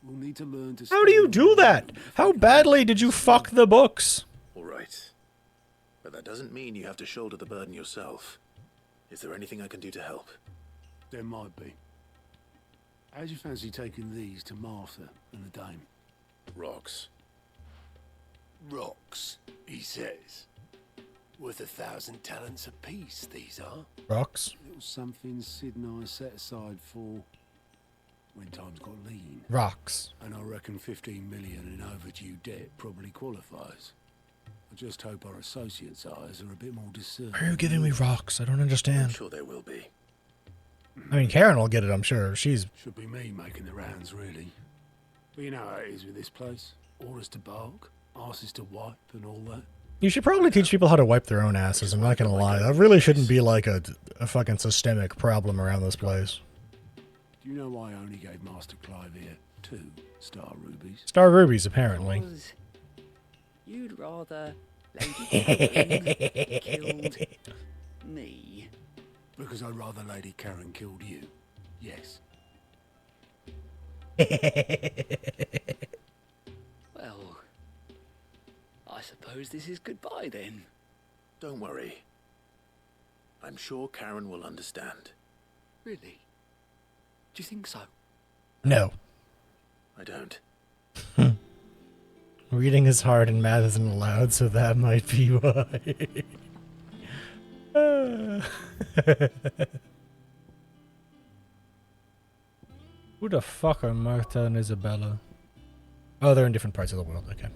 we'll need to learn to.
How do you do that? How badly did you fuck the books?
All right. But that doesn't mean you have to shoulder the burden yourself. Is there anything I can do to help?
There might be. How'd you fancy taking these to Martha and the dame?
Rocks.
Rocks, he says. Worth 1,000 talents apiece, these are.
Rocks?
Little something Sid and I set aside for when times got lean.
Rocks.
And I reckon 15 million in overdue debt probably qualifies. I just hope our associates' eyes are a bit more discerning.
Why are you giving me rocks? I don't
I'm
understand.
sure there will be.
I mean, Karen will get it, I'm sure. She's...
Should be me making the rounds, really. But you know how it is with this place. Orders to bark, asses to wipe, and all that.
You should probably teach people how to wipe their own asses, I'm not gonna lie. That really shouldn't be like a fucking systemic problem around this place.
Do you know why I only gave Master Clive here 2 star rubies?
Star rubies, apparently.
Because you'd rather Lady Karen killed me.
Because I'd rather Lady Karen killed you. Yes.
Well, I suppose this is goodbye then.
Don't worry. I'm sure Karen will understand.
Really? Do you think so?
No.
I don't.
Reading is hard and math isn't allowed, so that might be why. Who the fuck are Martha and Isabella? Oh, they're in different parts of the world, okay. I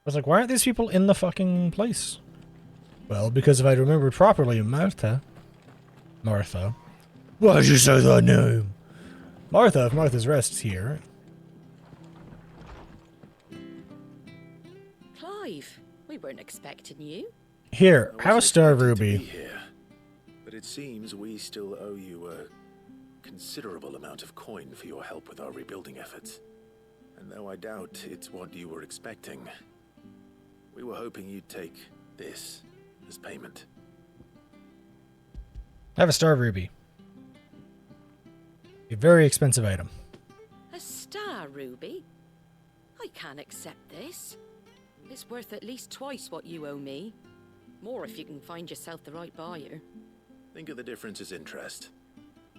was like, why aren't these people in the fucking place? Well, because if I remember properly, Martha. Why'd you say that name? Martha, if Martha's Rest's here.
Clive, we weren't expecting you.
Here,
I
how's
wasn't
Star
expected to
Ruby?
be here, but it seems we still owe you a considerable amount of coin for your help with our rebuilding efforts. And though I doubt it's what you were expecting, we were hoping you'd take this as payment.
Have a Star Ruby. A very expensive item.
A star ruby? I can't accept this. It's worth at least twice what you owe me. More if you can find yourself the right buyer.
Think of the difference as interest.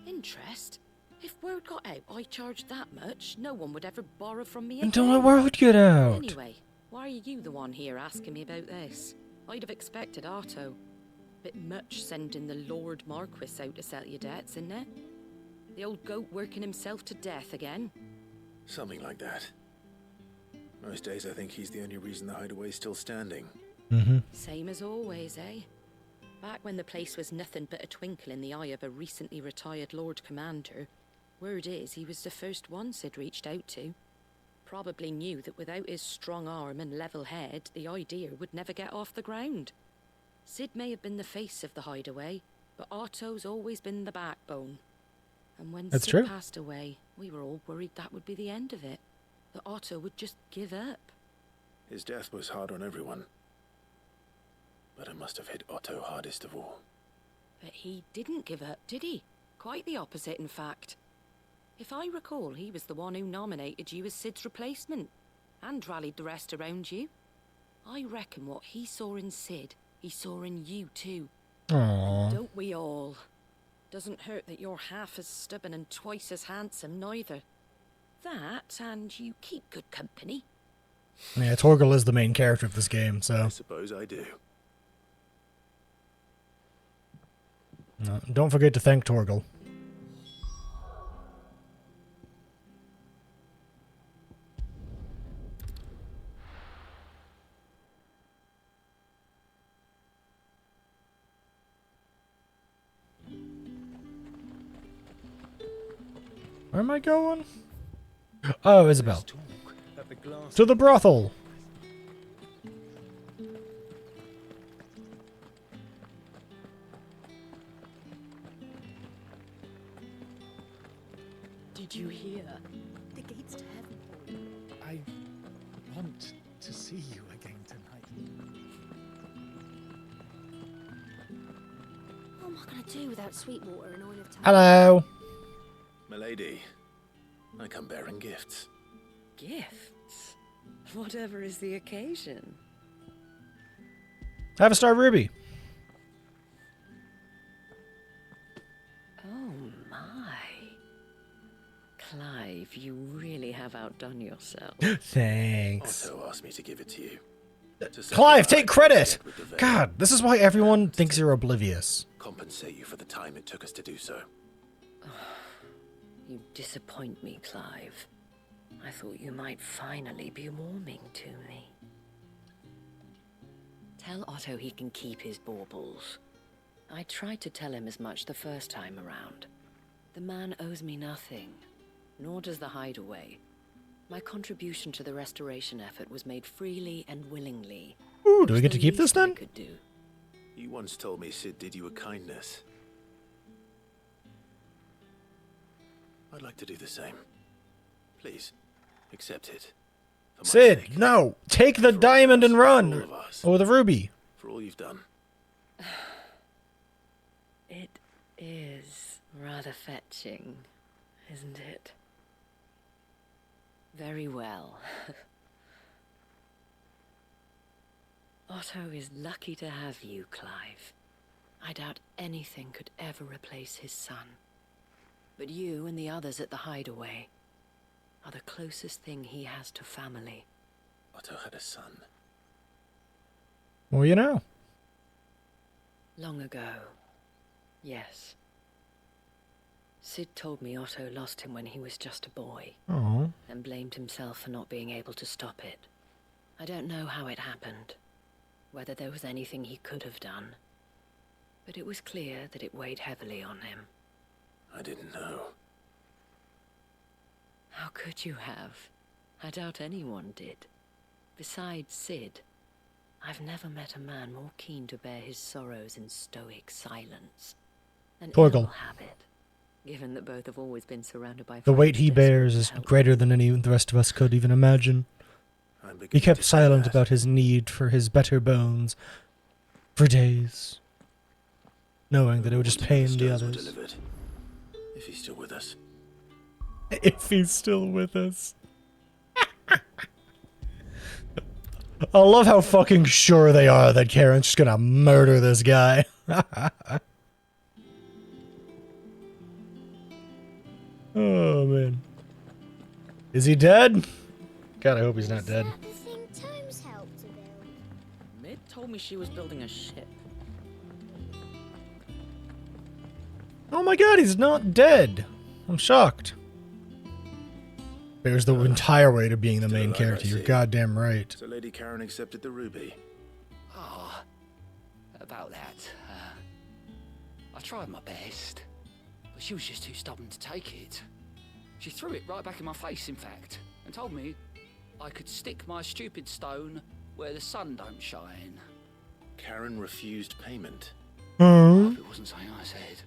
Interest?
If word got out I charged that much, no one would ever borrow from me
Until
again.
the word get out.
Anyway, why are you the one here asking me about this? I'd have expected Otto. Bit much sending the Lord Marquis out to settle your debts, isn't it? The old goat working himself to death again.
Something like that. Most days I think he's the only reason the hideaway's still standing.
Same as always, eh? Back when the place was nothing but a twinkle in the eye of a recently retired Lord Commander, word is he was the first one Sid reached out to. Probably knew that without his strong arm and level head, the idea would never get off the ground. Sid may have been the face of the hideaway, but Otto's always been the backbone. And when
That's
Sid
true.
passed away, we were all worried that would be the end of it. That Otto would just give up.
His death was hard on everyone. But it must have hit Otto hardest of all.
But he didn't give up, did he? Quite the opposite, in fact. If I recall, he was the one who nominated you as Sid's replacement, and rallied the rest around you. I reckon what he saw in Sid, he saw in you too.
Aww.
Don't we all? Doesn't hurt that you're half as stubborn and twice as handsome, neither. That, and you keep good company.
Yeah, Torgal is the main character of this game, so...
I suppose I do.
No, don't forget to thank Torgal. Where am I going? Oh, Isabel. To the brothel!
Did you hear?
The gates to heaven.
I want to see you again tonight.
What am I going to do without Sweetwater and oil of time?
Hello!
Milady, I come bearing gifts.
Gifts? Whatever is the occasion.
Have a star ruby.
Oh my. Clive, you really have outdone yourself.
Thanks.
Otto asked me to give it to you.
Clive, take credit! God, this is why everyone thinks you're oblivious.
Compensate you for the time it took us to do so.
You disappoint me, Clive. I thought you might finally be warming to me. Tell Otto he can keep his baubles. I tried to tell him as much the first time around. The man owes me nothing, nor does the hideaway. My contribution to the restoration effort was made freely and willingly.
Ooh, do we get to keep this then?
Could do.
You once told me Sid did you a kindness. I'd like to do the same. Please, accept it. For my
Sid,
sake.
no! Take the diamond and run!
For all of us.
Or the ruby.
For all you've done.
It is rather fetching, isn't it? Very well. Otto is lucky to have you, Clive. I doubt anything could ever replace his son. But you and the others at the hideaway are the closest thing he has to family.
Otto had a son.
Well, you know.
Long ago, yes. Sid told me Otto lost him when he was just a boy.
Oh.
And blamed himself for not being able to stop it. I don't know how it happened, whether there was anything he could have done. But it was clear that it weighed heavily on him.
I didn't know.
How could you have? I doubt anyone did. Besides Sid, I've never met a man more keen to bear his sorrows in stoic silence. An
Torgal.
ill habit, given that both have always been surrounded by
The weight
friends
he
desperate
bears
to
is
help.
greater than any the rest of us could even imagine. He kept silent about his need for his better bones for days, knowing that it would just pain the
Stones were
others.
delivered. If he's still with us.
If he's still with us. I love how fucking sure they are that Karen's just gonna murder this guy. Oh, man. Is he dead? God, I hope he's not dead.
The thing Tomes helped to build.
Mid told me she was building a ship.
Oh my god, he's not dead. I'm shocked. There's the entire way to being the main character. You're goddamn right.
So Lady Karen accepted the ruby.
Ah, about that. I tried my best, but she was just too stubborn to take it. She threw it right back in my face, in fact, and told me I could stick my stupid stone where the sun don't shine.
Karen refused payment.
I hope it wasn't something I said.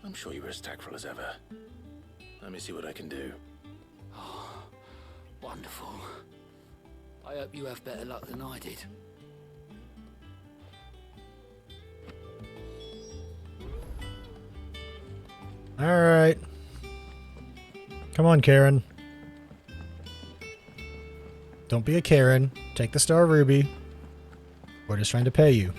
I'm sure you were as tactful as ever. Let me see what I can do.
Oh, wonderful. I hope you have better luck than I did.
Alright. Come on, Karen. Don't be a Karen. Take the Star Ruby. We're just trying to pay you.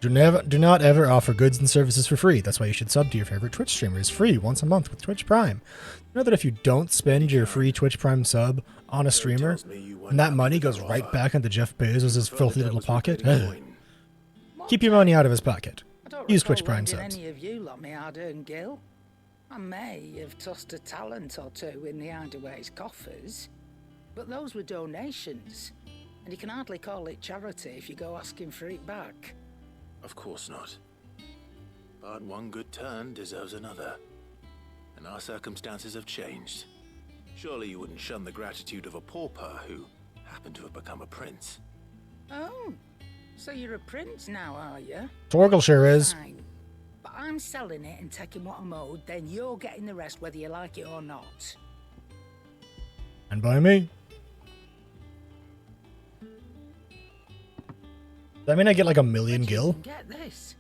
Do not ever offer goods and services for free. That's why you should sub to your favorite Twitch streamer. It's free once a month with Twitch Prime. You know that if you don't spend your free Twitch Prime sub on a streamer, and that money goes right back into Jeff Bezos' filthy little pocket? Keep your money out of his pocket. Use Twitch Prime subs.
Any of you lot me hard-earned gil? I may have tossed a talent or two in the hideaway's coffers, but those were donations, and you can hardly call it charity if you go asking for it back.
Of course not. But one good turn deserves another. And our circumstances have changed. Surely you wouldn't shun the gratitude of a pauper who happened to have become a prince.
Oh, so you're a prince now, are you?
Torgal sure is.
Fine. But I'm selling it and taking what I'm owed, then you're getting the rest whether you like it or not.
And by me. Does that mean I get like 1,000,000 gil?
Get this.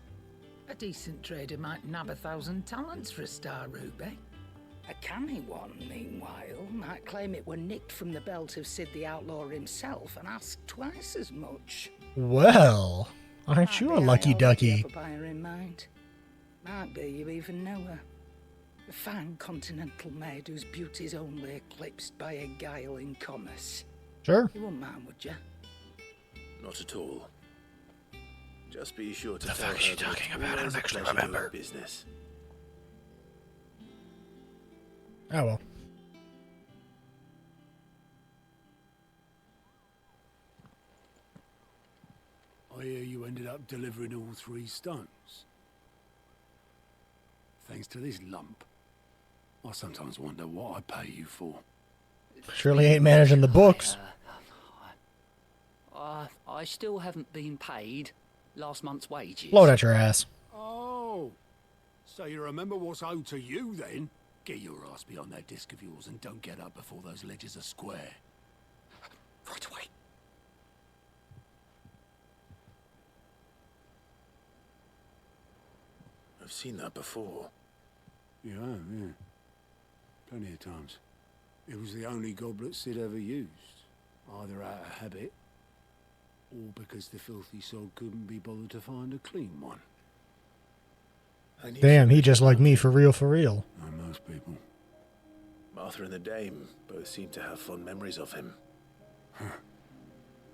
A decent trader might nab 1,000 talents for a Star Ruby. A canny one, meanwhile, might claim it were nicked from the belt of Sid the Outlaw himself and ask twice as much.
Well, aren't you a lucky ducky?
Buyer in mind. Might be you even know her. A fine continental maid whose beauty's only eclipsed by a guile in commerce.
Sure.
You wouldn't mind, would you?
Not at all. Just be sure to
the
tell
fuck
her
is she
that
talking
it's
about? I
always
don't
a
actually
pleasure doing
remember.
business.
Oh well.
I hear you ended up delivering all 3 stones. Thanks to this lump. I sometimes wonder what I pay you for.
Surely ain't managing the books.
I still haven't been paid last month's wages.
Blow it at your ass.
Oh, so you remember what's owed to you then? Get your ass behind that disc of yours and don't get up before those ledgers are square.
Right away.
I've seen that before.
Yeah, yeah. Plenty of times. It was the only goblet Sid ever used. Either out of habit, or because the filthy soul couldn't be bothered to find a clean one.
Damn, he just like me for real, for real.
Like most people.
Martha and the Dame both seem to have fond memories of him.
Huh.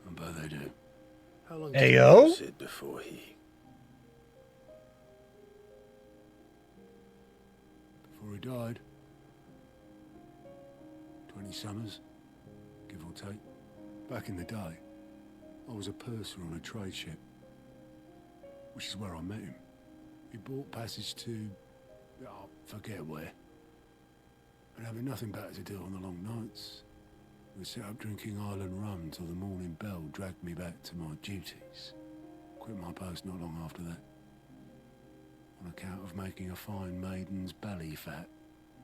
I bet they do.
How long did
Ayo?
you know Sid before he...
Before he died. 20 summers, give or take. Back in the day, I was a purser on a trade ship, which is where I met him. He bought passage to, oh, forget where. And having nothing better to do on the long nights, we sit up drinking island rum till the morning bell dragged me back to my duties. Quit my post not long after that, on account of making a fine maiden's belly fat.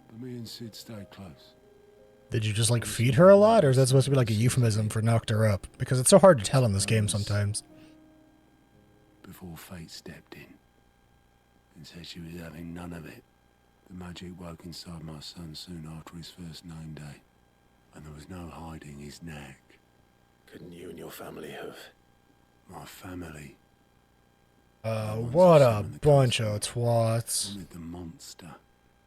But me and Sid stayed close.
Did you just like feed her a lot, or is that supposed to be like a euphemism for knocked her up? Because it's so hard to tell in this game sometimes.
Before fate stepped in and said she was having none of it, the magic woke inside my son soon after his first name day, and there was no hiding his knack.
Couldn't you and your family have...
My family?
What a bunch of twats.
Wanted the monster.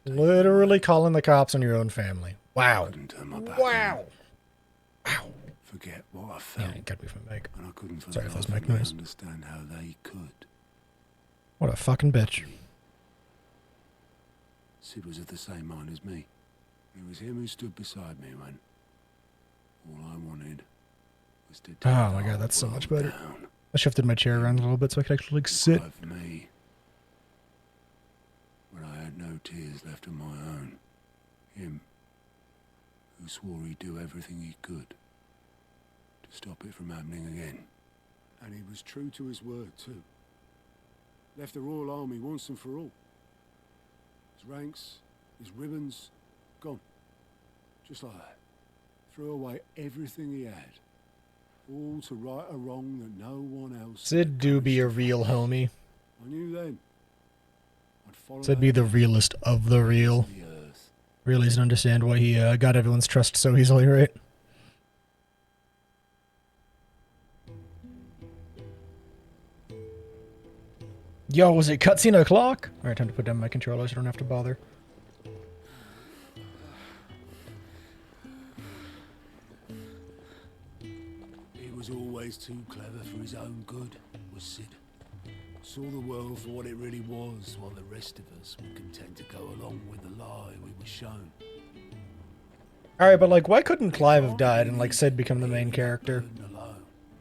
Literally calling the cops on your own family. Wow.
Couldn't turn my back
Wow.
Wow. Forget what I felt.
Yeah, it cut me from the mic.
And I couldn't for
Sorry
the
if that's
life
mic
of me
noise.
understand how they could.
What a fucking bitch.
Sid was of the same mind as me. It was him who stood beside me when all I wanted was to take
Oh my
the
god, that's so
whole
much
world
better.
down.
I shifted my chair around a little bit so I could actually like sit.
Right for me. When I had no tears left of my own. Him, who swore he'd do everything he could to stop it from happening again. And he was true to his word, too. Left the Royal Army once and for all. His ranks, his ribbons, gone. Just like that. Threw away everything he had. All to right a wrong that no one else...
Sid do be a real homie.
I knew then. I'd follow
Sid be the realest of the real. Really doesn't understand why he got everyone's trust so easily, right? Yo, was it cutscene o'clock? Alright, time to put down my controller so I don't have to bother.
He was always too clever for his own good, was Sid. Saw the world for what it really was, while the rest of us were content to go along with the lie we were shown.
Alright, but like, why couldn't Clive have died and like Sid become the main character?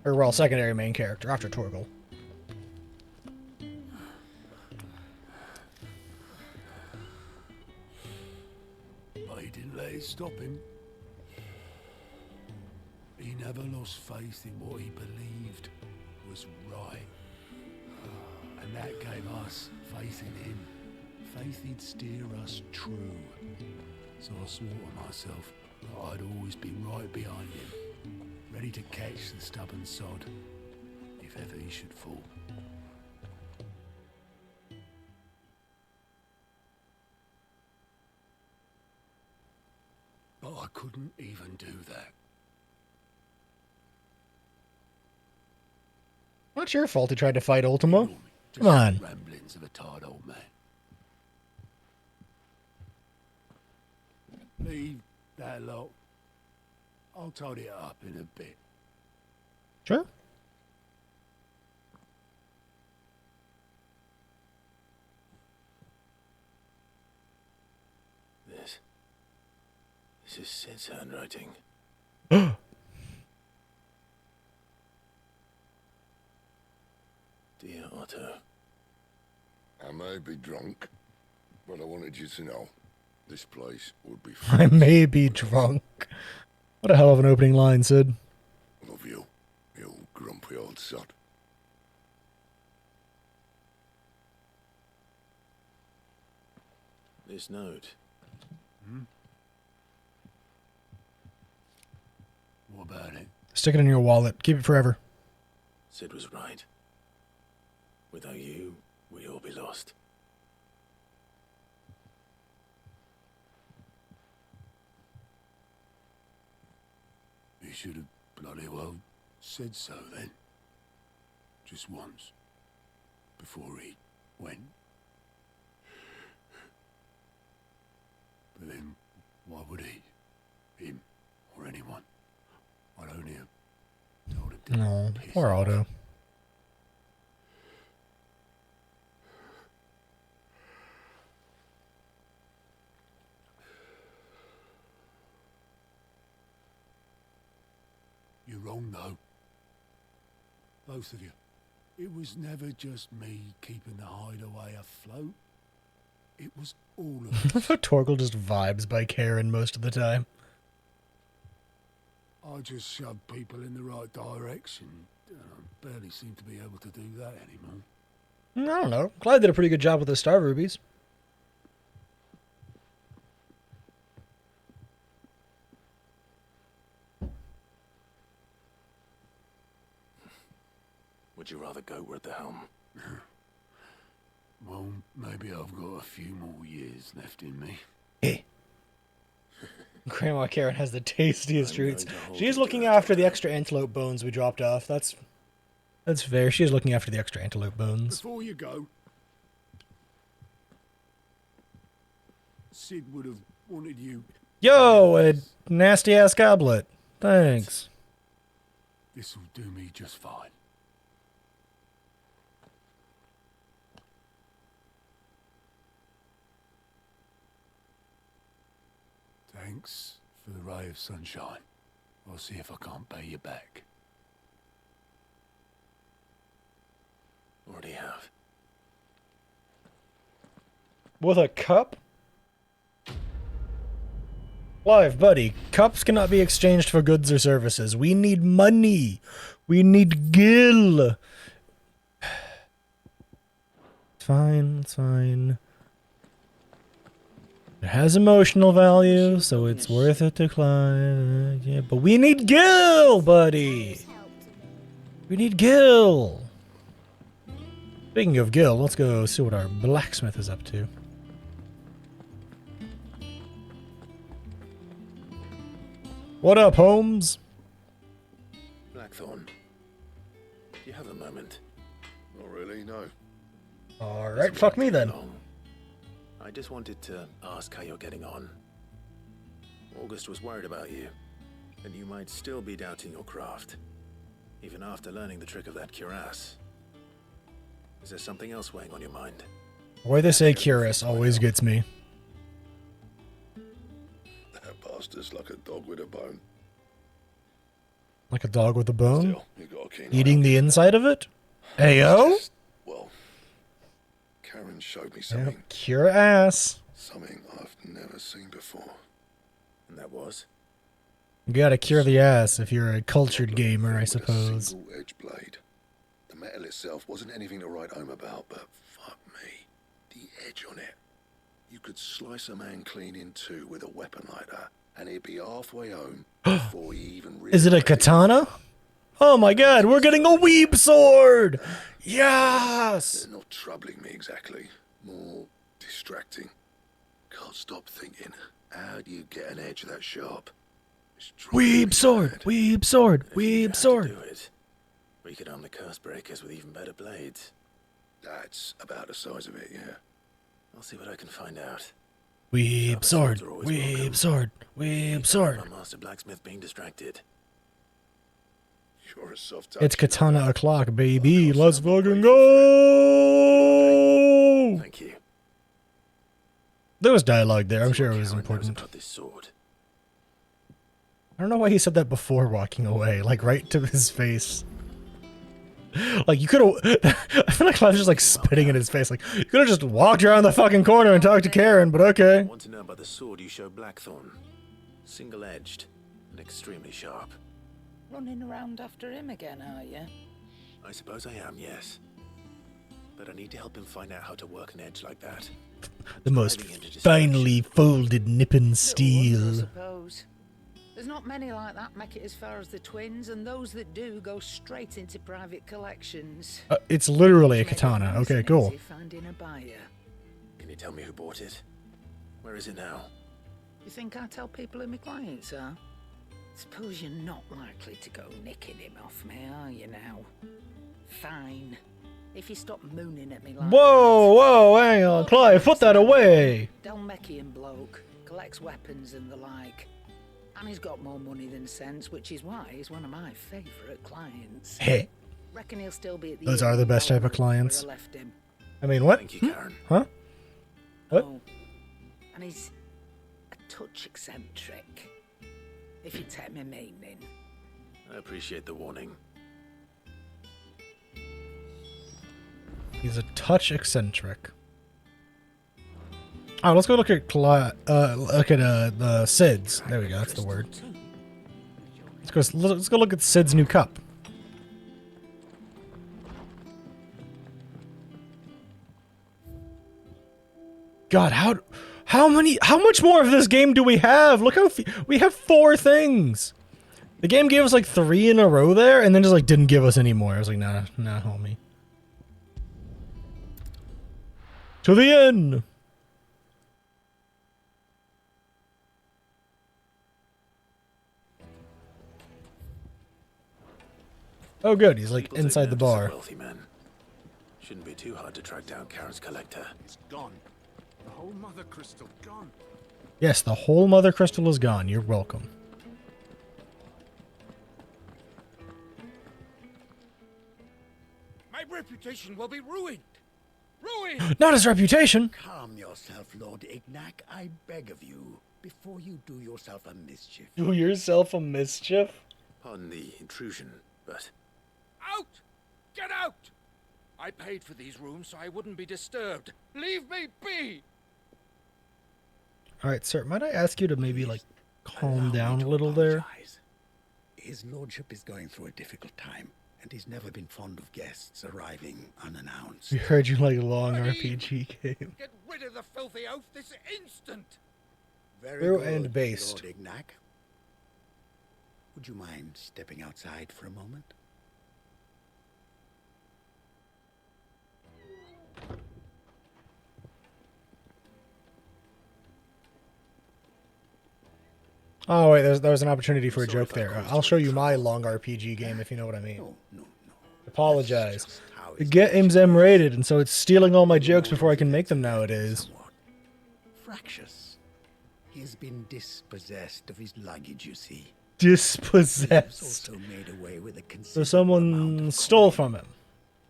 Or, well, secondary main character after Torgal.
But he didn't let it stop him. He never lost faith in what he believed was right. And that gave us faith in him. Faith he'd steer us true. So I swore to myself that I'd always be right behind him, ready to catch the stubborn sod, if ever he should fall. But I couldn't even do that.
Not your fault he tried to fight Ultimo. Come
Just
on.
the ramblings of a tired old man. Leave that lot. I'll tidy it up in a bit.
Sure.
This is Sid's handwriting. Dear Otto.
I may be drunk, but I wanted you to know this place would be
I may be drunk. What a hell of an opening line, Sid.
Love you, you grumpy old sod.
This note.
What about it?
Stick it in your wallet. Keep it forever.
Sid was right. Without you, we'd all be lost.
He should have bloody well said so then. Just once. Before he went. But then, why would he? Him, or anyone? I'd only have told him to
No,
piss
poor
off.
Otto.
You're wrong, though. Both of you. It was never just me keeping the hideaway afloat. It was all of us.
Torgal just vibes by Karen most of the time.
I just shoved people in the right direction. I barely seem to be able to do that anymore.
I don't know. Clyde did a pretty good job with the Star Rubies.
Would you rather go at the helm?
Well, maybe I've got a few more years left in me.
Grandma Karen has the tastiest treats. She's looking after the extra antelope bones we dropped off. That's That's fair. She is looking after the extra antelope bones.
Before you go, Sid would have wanted you.
Yo, a nasty ass goblet. Thanks.
This'll do me just fine. Thanks for the ray of sunshine. I'll see if I can't pay you back.
Already have.
With a cup? Live, buddy. Cups cannot be exchanged for goods or services. We need money. We need gil. It's fine. It's fine. It has emotional value, so it's worth it to climb. Yeah, but we need gil, buddy. We need gil. Speaking of gil, let's go see what our blacksmith is up to. What up, Holmes?
Blackthorn, do you have a moment?
Not really, no.
Alright, fuck me then.
I just wanted to ask how you're getting on. August was worried about you, and you might still be doubting your craft, even after learning the trick of that cuirass. Is there something else weighing on your mind?
The way they say cuirass always gets me.
That bastard's like a dog with a bone.
Like a dog with a bone?
Still, you got a keen eye
Eating
on
the
it.
inside of it? Ayo?
Well, Karen showed me something.
Yep, cuirass.
Something I've never seen before.
And that was?
You gotta cure the ass if you're a cultured gamer, I suppose.
Single edge blade. The metal itself wasn't anything to write home about, but fuck me, the edge on it. You could slice a man clean in two with a weapon like that, and he'd be halfway home before he even realized.
Is it a katana? Oh my god, we're getting a weeb sword! Yes!
They're not troubling me exactly, more distracting. Can't stop thinking, how do you get an edge that sharp?
Weeb sword! Weeb sword! Weeb sword!
Do it. We could arm the curse breakers with even better blades.
That's about the size of it, yeah.
I'll see what I can find out.
Weeb sword! Weeb sword! Weeb sword!
My master blacksmith being distracted.
You're a soft
It's katana o'clock, baby. Let's fucking go!
Thank you.
There was dialogue there. I'm sure it was important.
About this sword.
I don't know why he said that before walking away, like right to his face. Like you could have. I feel like I was just like spitting in his face. Like you could have just walked around the fucking corner and talked to Karen, but okay.
I want to know about the sword you showed Blackthorn. Single-edged and extremely sharp.
Running around after him again, are you?
I suppose I am, yes. But I need to help him find out how to work an edge like that.
The most finely folded nippin steel.
I suppose. There's not many like that make it as far as the twins, and those that do go straight into private collections.
It's literally a katana. Okay, cool.
Finding a buyer.
Can you tell me who bought it? Where is it now?
You think I tell people who my clients are? Suppose you're not likely to go nicking him off me, are you now? Fine. If you stop mooning at me like
Whoa, hang on, Clive, put that away.
Delmeckian bloke, collects weapons and the like. And he's got more money than sense, which is why he's one of my favourite clients.
Hey.
Reckon he'll still be at the
Those are the best type of clients.
where I left him.
I mean, what?
Thank you, Karen.
Huh? What?
Oh. And he's a touch eccentric, if you take my meaning.
I appreciate the warning.
He's a touch eccentric. Oh, let's go look at the Sid's. There we go. That's the word. Let's go look at Sid's new cup. God, how much more of this game do we have? Look how we have 4 things. The game gave us like 3 in a row there, and then just like didn't give us any more. I was like, nah, homie. To the end. Oh, good. He's like
People take
inside the
notice of
bar.
Wealthy men. Shouldn't be too hard to track down Karen's collector.
It's gone. The whole mother crystal gone.
Yes, the whole mother crystal is gone. You're welcome.
My reputation will be ruined. Ruined!
Not his reputation!
Calm yourself, Lord Ignac, I beg of you, before you do yourself a mischief.
Do yourself a mischief?
Pardon the intrusion, but...
Out! Get out! I paid for these rooms so I wouldn't be disturbed. Leave me be!
Alright, sir, might I ask you to maybe, like, calm down a little there?
His lordship is going through a difficult time, and he's never been fond of guests arriving unannounced.
We heard you like a long RPG game.
Get rid of the filthy oaf this instant!
Very
True
good,
and based.
Lord Ignac. Would you mind stepping outside for a moment?
Oh, wait, there was an opportunity for a joke there. I'll show you my long RPG game if you know what I mean. Apologize. The game's M-rated, and so it's stealing all my jokes before I can make them nowadays.
Fractious. He has been dispossessed of his luggage, you see.
Dispossessed.
Also made away with a
So
considerable
someone stole from him.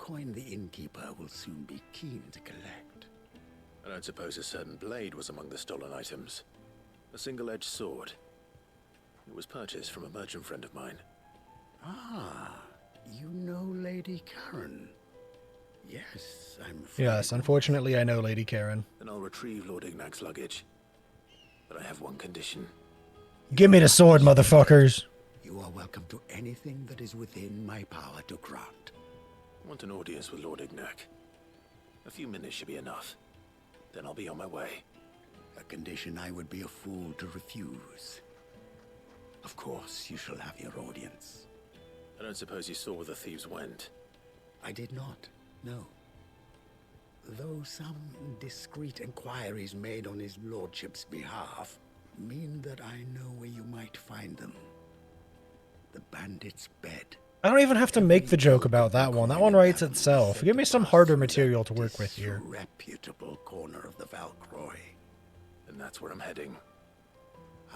coin the innkeeper will soon be keen to collect.
I don't suppose a certain blade was among the stolen items. A single-edged sword. It was purchased from a merchant friend of mine.
Ah, you know Lady Karen. Yes, I'm afraid.
Yes, unfortunately I know Lady Karen.
Then I'll retrieve Lord Ignac's luggage. But I have one condition.
Give me the sword, motherfuckers!
You are welcome to anything that is within my power to grant.
I want an audience with Lord Ignac. A few minutes should be enough. Then I'll be on my way.
A condition I would be a fool to refuse. Of course, you shall have your audience.
I don't suppose you saw where the thieves went.
I did not, no. Though some discreet inquiries made on his lordship's behalf mean that I know where you might find them. The bandit's bed.
I don't even have to make the joke about that one. That one writes itself. Give me some harder material to work with here.
Reputable corner of the Valcroy.
And that's where I'm heading.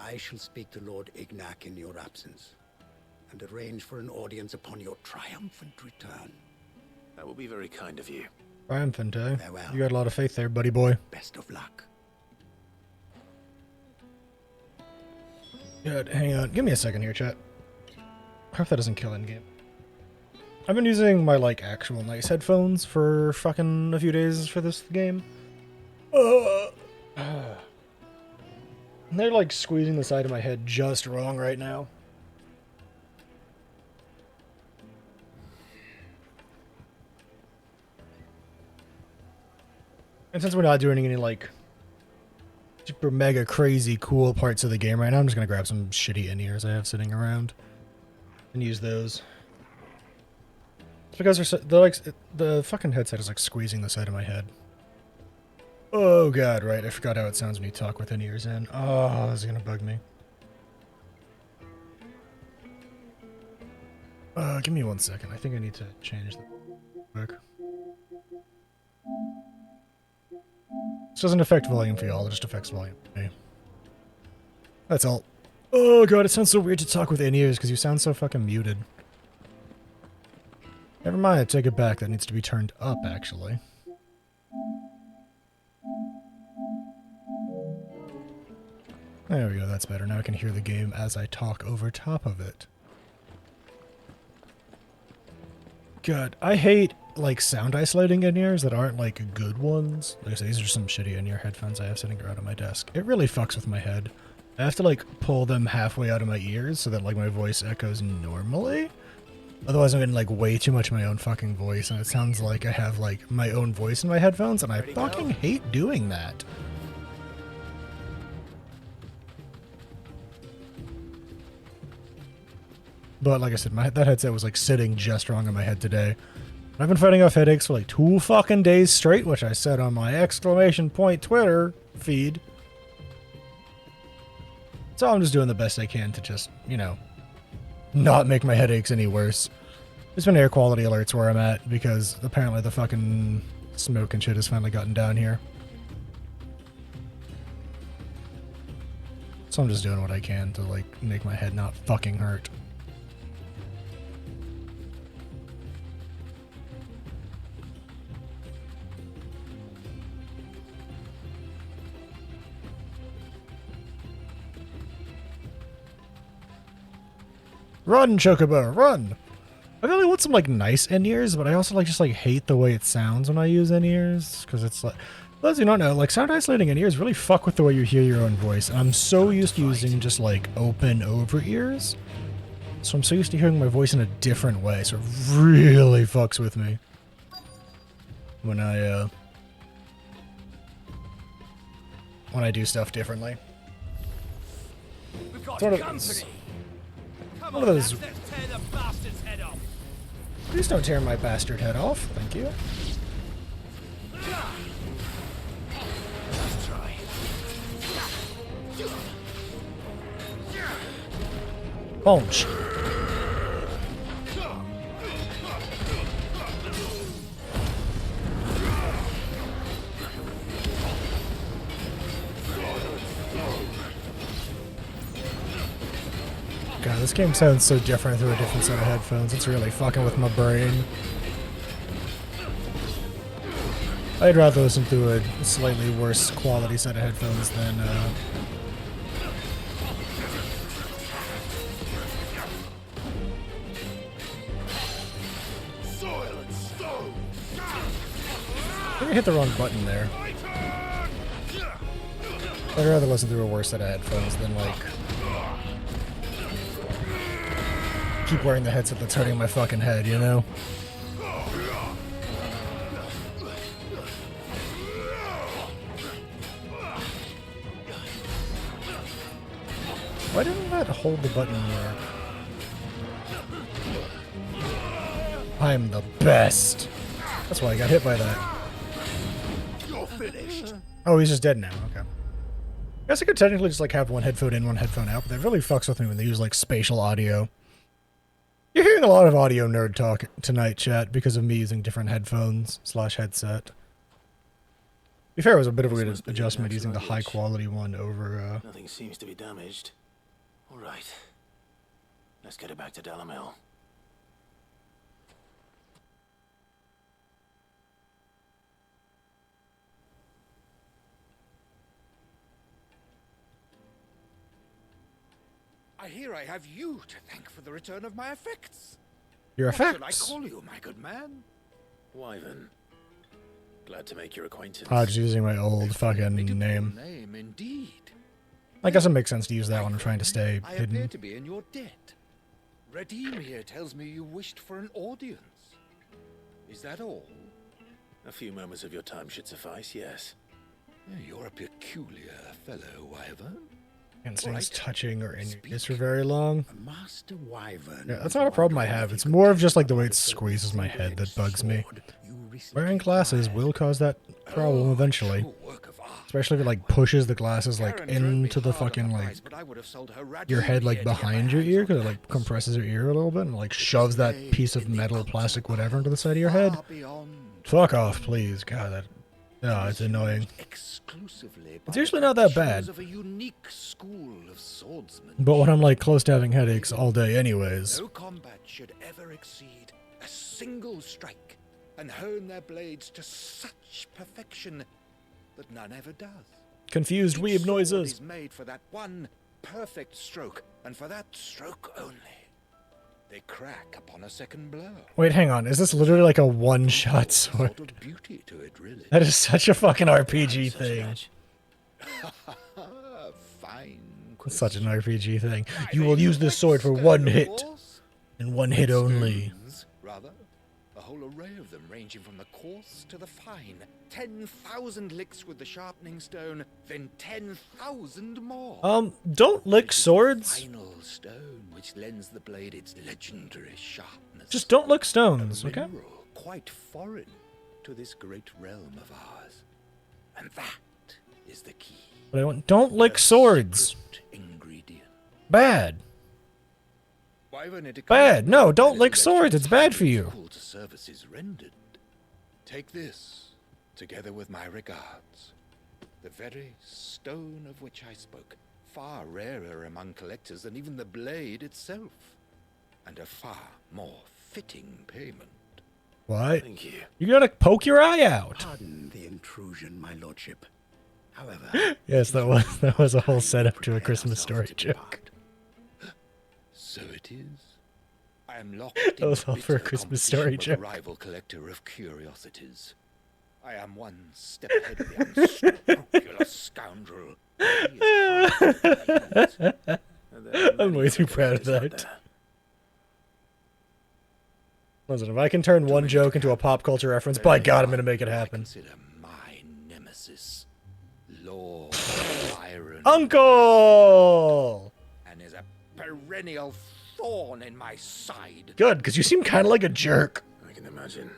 I shall speak to Lord Ignac in your absence, and arrange for an audience upon your triumphant return.
That will be very kind of you.
Triumphant, eh?
Farewell.
You got a lot of faith there, buddy boy.
Best of luck.
Good, hang on. Give me a second here, chat. I hope that doesn't kill in-game. I've been using my, like, actual nice headphones for fucking a few days for this game. They're, like, squeezing the side of my head just wrong right now. And since we're not doing any, like, super mega crazy cool parts of the game right now, I'm just gonna grab some shitty in-ears I have sitting around and use those. It's because they're like, the fucking headset is like squeezing the side of my head. Oh god, right, I forgot how it sounds when you talk with in-ears in. Oh, this is gonna bug me. Give me 1 second. I think I need to change the quick. This doesn't affect volume for y'all, it just affects volume for me. That's all. Oh god, it sounds so weird to talk with in-ears because you sound so fucking muted. Never mind, I take it back. That needs to be turned up, actually. There we go, that's better. Now I can hear the game as I talk over top of it. God, I hate, like, sound isolating in-ears that aren't, like, good ones. Like I said, these are some shitty in-ear headphones I have sitting around on my desk. It really fucks with my head. I have to, like, pull them halfway out of my ears so that, like, my voice echoes normally. Otherwise, I'm getting, like, way too much of my own fucking voice, and it sounds like I have, like, my own voice in my headphones, and I fucking hate doing that. But, like I said, that headset was, like, sitting just wrong in my head today. I've been fighting off headaches for, like, 2 fucking days straight, which I said on my exclamation point Twitter feed. So I'm just doing the best I can to just, you know, not make my headaches any worse. There's been air quality alerts where I'm at because apparently the fucking smoke and shit has finally gotten down here. So I'm just doing what I can to like make my head not fucking hurt. Run, Chocobo, run! I really want some like nice in-ears, but I also like just like hate the way it sounds when I use in-ears, because it's like, for those who don't know, like sound isolating in-ears really fuck with the way you hear your own voice, and I'm so used to using just like open over ears, so I'm so used to hearing my voice in a different way, so it really fucks with me when I do stuff differently.
We've got
It's one of
company.
those-
Come
one
on,
of those-
lads, let's tear the bastard's head off.
Please don't tear my bastard head off, thank you.
Let's try.
Punch. God, this game sounds so different through a different set of headphones. It's really fucking with my brain. I'd rather listen to a slightly worse quality set of headphones than, I think I hit the wrong button there. I'd rather listen through a worse set of headphones than, like, keep wearing the headset that's hurting my fucking head, you know? Why didn't that hold the button work? I'm the best. That's why I got hit by that.
You're finished.
Oh, he's just dead now. Okay. I guess I could technically just like have one headphone in, one headphone out, but that really fucks with me when they use like spatial audio. You're hearing a lot of audio nerd talk tonight, chat, because of me using different headphones / headset. To be fair, it was a bit of a weird adjustment using the high quality one over,
Nothing seems to be damaged. All right. Let's get it back to Dalamel.
I hear I have you to thank for the return of my effects.
Your
What shall
effects?
I call you, my good man?
Wyvern. Glad to make your acquaintance.
just using my old fucking name.
Name indeed.
I guess it makes sense to use that when I'm trying to stay
I appear
hidden.
to be in your debt. Redeem here tells me you wished for an audience. Is that all?
A few moments of your time should suffice, yes.
You're a peculiar fellow, Wyvern.
Can't stay touching or in this for very long.
Master Wyvern.
Yeah, that's not a problem I have. It's more of just like the way it squeezes my head that bugs me. Wearing glasses will cause that problem eventually. Especially if it like pushes the glasses like into the fucking like your head like behind your ear, because it like compresses your ear a little bit and like shoves that piece of metal, plastic, whatever into the side of your head. Fuck off, please. God, that it's annoying. It's usually not that bad. But when I'm like close to having headaches all day anyways.
No combat should ever exceed a single strike and hone their blades to such perfection that none ever does.
Confused weeb
Each sword
noises.
is made for that one perfect stroke, and for that stroke only. They crack upon a second blow.
Wait, hang on. Is this literally like a one-shot sword?
Sort of beauty to it, really.
That is such a fucking RPG thing.
Fine.
It's such an RPG thing. You will use this sword for one hit. And one hit only.
Rather, a whole array of them ranging from the coarse to the fine. 10,000 licks with the sharpening stone, then 10,000 more.
Don't lick swords.
Final stone which lends the blade its legendary sharpness.
Just don't lick stones, okay?
Mineral quite foreign to this great realm of ours. And that is the key.
But don't lick swords.
Ingredient.
Bad.
Wyvern, it
Bad. No, don't lick swords. It's bad for you.
Call to services rendered. Take this, together with my regards. The very stone of which I spoke, far rarer among collectors than even the blade itself, and a far more fitting payment.
What?
Thank you.
You gotta poke your eye out.
Pardon the intrusion, my lordship. However,
Yes, that was a whole setup to a Christmas story joke.
So it is. I am locked
That was
in
all for a
bitter
Christmas story
competition
joke.
with a rival collector of curiosities. I am one step ahead of the unscrupulous scoundrel.
I'm way too proud of that. Listen, if I can turn one joke into a pop culture reference, by God, I'm gonna make it happen.
Consider my nemesis, Lord Byron.
Uncle!
And is a perennial thorn in my side.
Good, because you seem kind of like a jerk.
I can imagine.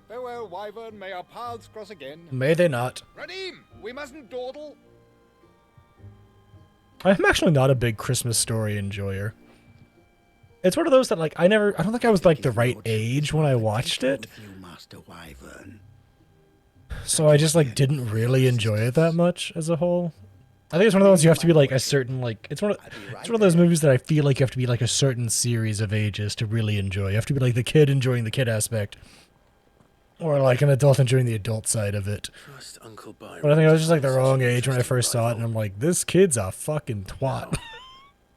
Farewell, Wyvern. May our paths cross again.
May they not.
Radim, we mustn't dawdle.
I'm actually not a big Christmas story enjoyer. It's one of those that, like, I don't think I was, like, the right age when I watched it.
Master Wyvern.
So I just, like, didn't really enjoy it that much as a whole. I think it's one of those you have to be, like, a certain, like, it's one of those movies that I feel like you have to be, like, a certain series of ages to really enjoy. You have to be, like, the kid enjoying the kid aspect. Or, like, an adult enjoying the adult side of it.
Trust Uncle Byron.
But I think I was just, like, the wrong age when I first saw it, and I'm like, this kid's a fucking twat.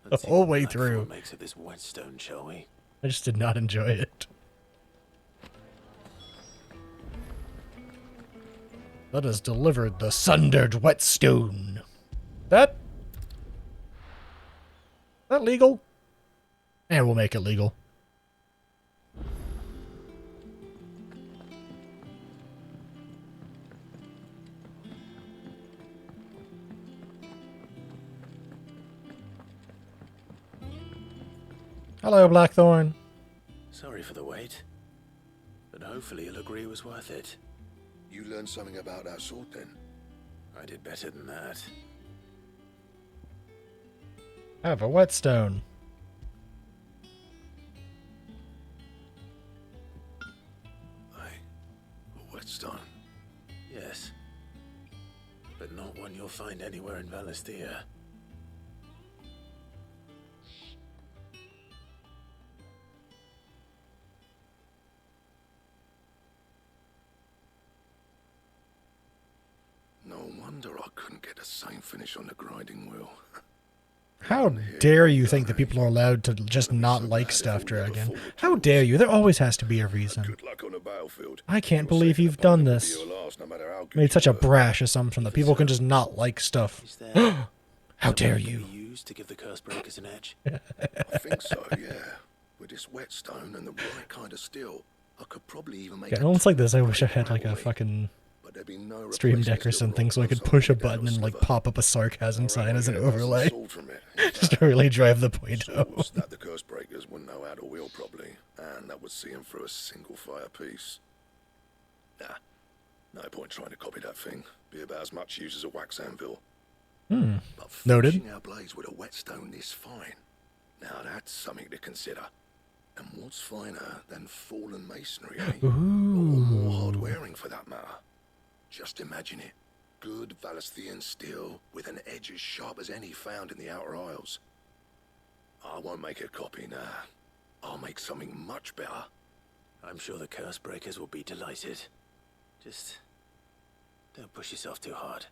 The whole way through.
Makes of this whetstone, shall we?
I just did not enjoy it. Let us deliver the sundered whetstone. That legal? And we'll make it legal. Hello, Blackthorn.
Sorry for the wait. But hopefully you'll agree it was worth it.
You learned something about that sword then?
I did better than that.
I have a whetstone.
A whetstone? Yes. But not one you'll find anywhere in Valisthea.
No wonder I couldn't get the same finish on the grinding wheel.
How dare you think that people are allowed to just not like stuff, Dragon? How dare you? There always has to be a reason.
Good luck on the battlefield.
I can't believe you've done this. Made such a brash assumption that people can just not like stuff. How dare you?
Used to give the curse breakers an edge.
I think so, yeah. With this whetstone and the right kind of steel, I could probably even make
Yeah, moments like this, I wish I had like a fucking Stream Deck or something so I could push a button and like pop up a sarcasm sign as an overlay. Just to really drive the point home.
That the curse breakers wouldn't know how to wield properly, and that would see them through a single fire piece. Nah, no point trying to copy that thing. Be about as much use as a wax anvil. But
Noted.
finishing our blades with a whetstone this fine. Now that's something to consider. And what's finer than fallen masonry, eh? Or more hard wearing for that matter. Just imagine it. Good Valisthean steel with an edge as sharp as any found in the Outer Isles. I won't make a copy now. I'll make something much better.
I'm sure the curse breakers will be delighted. Just don't push yourself too hard.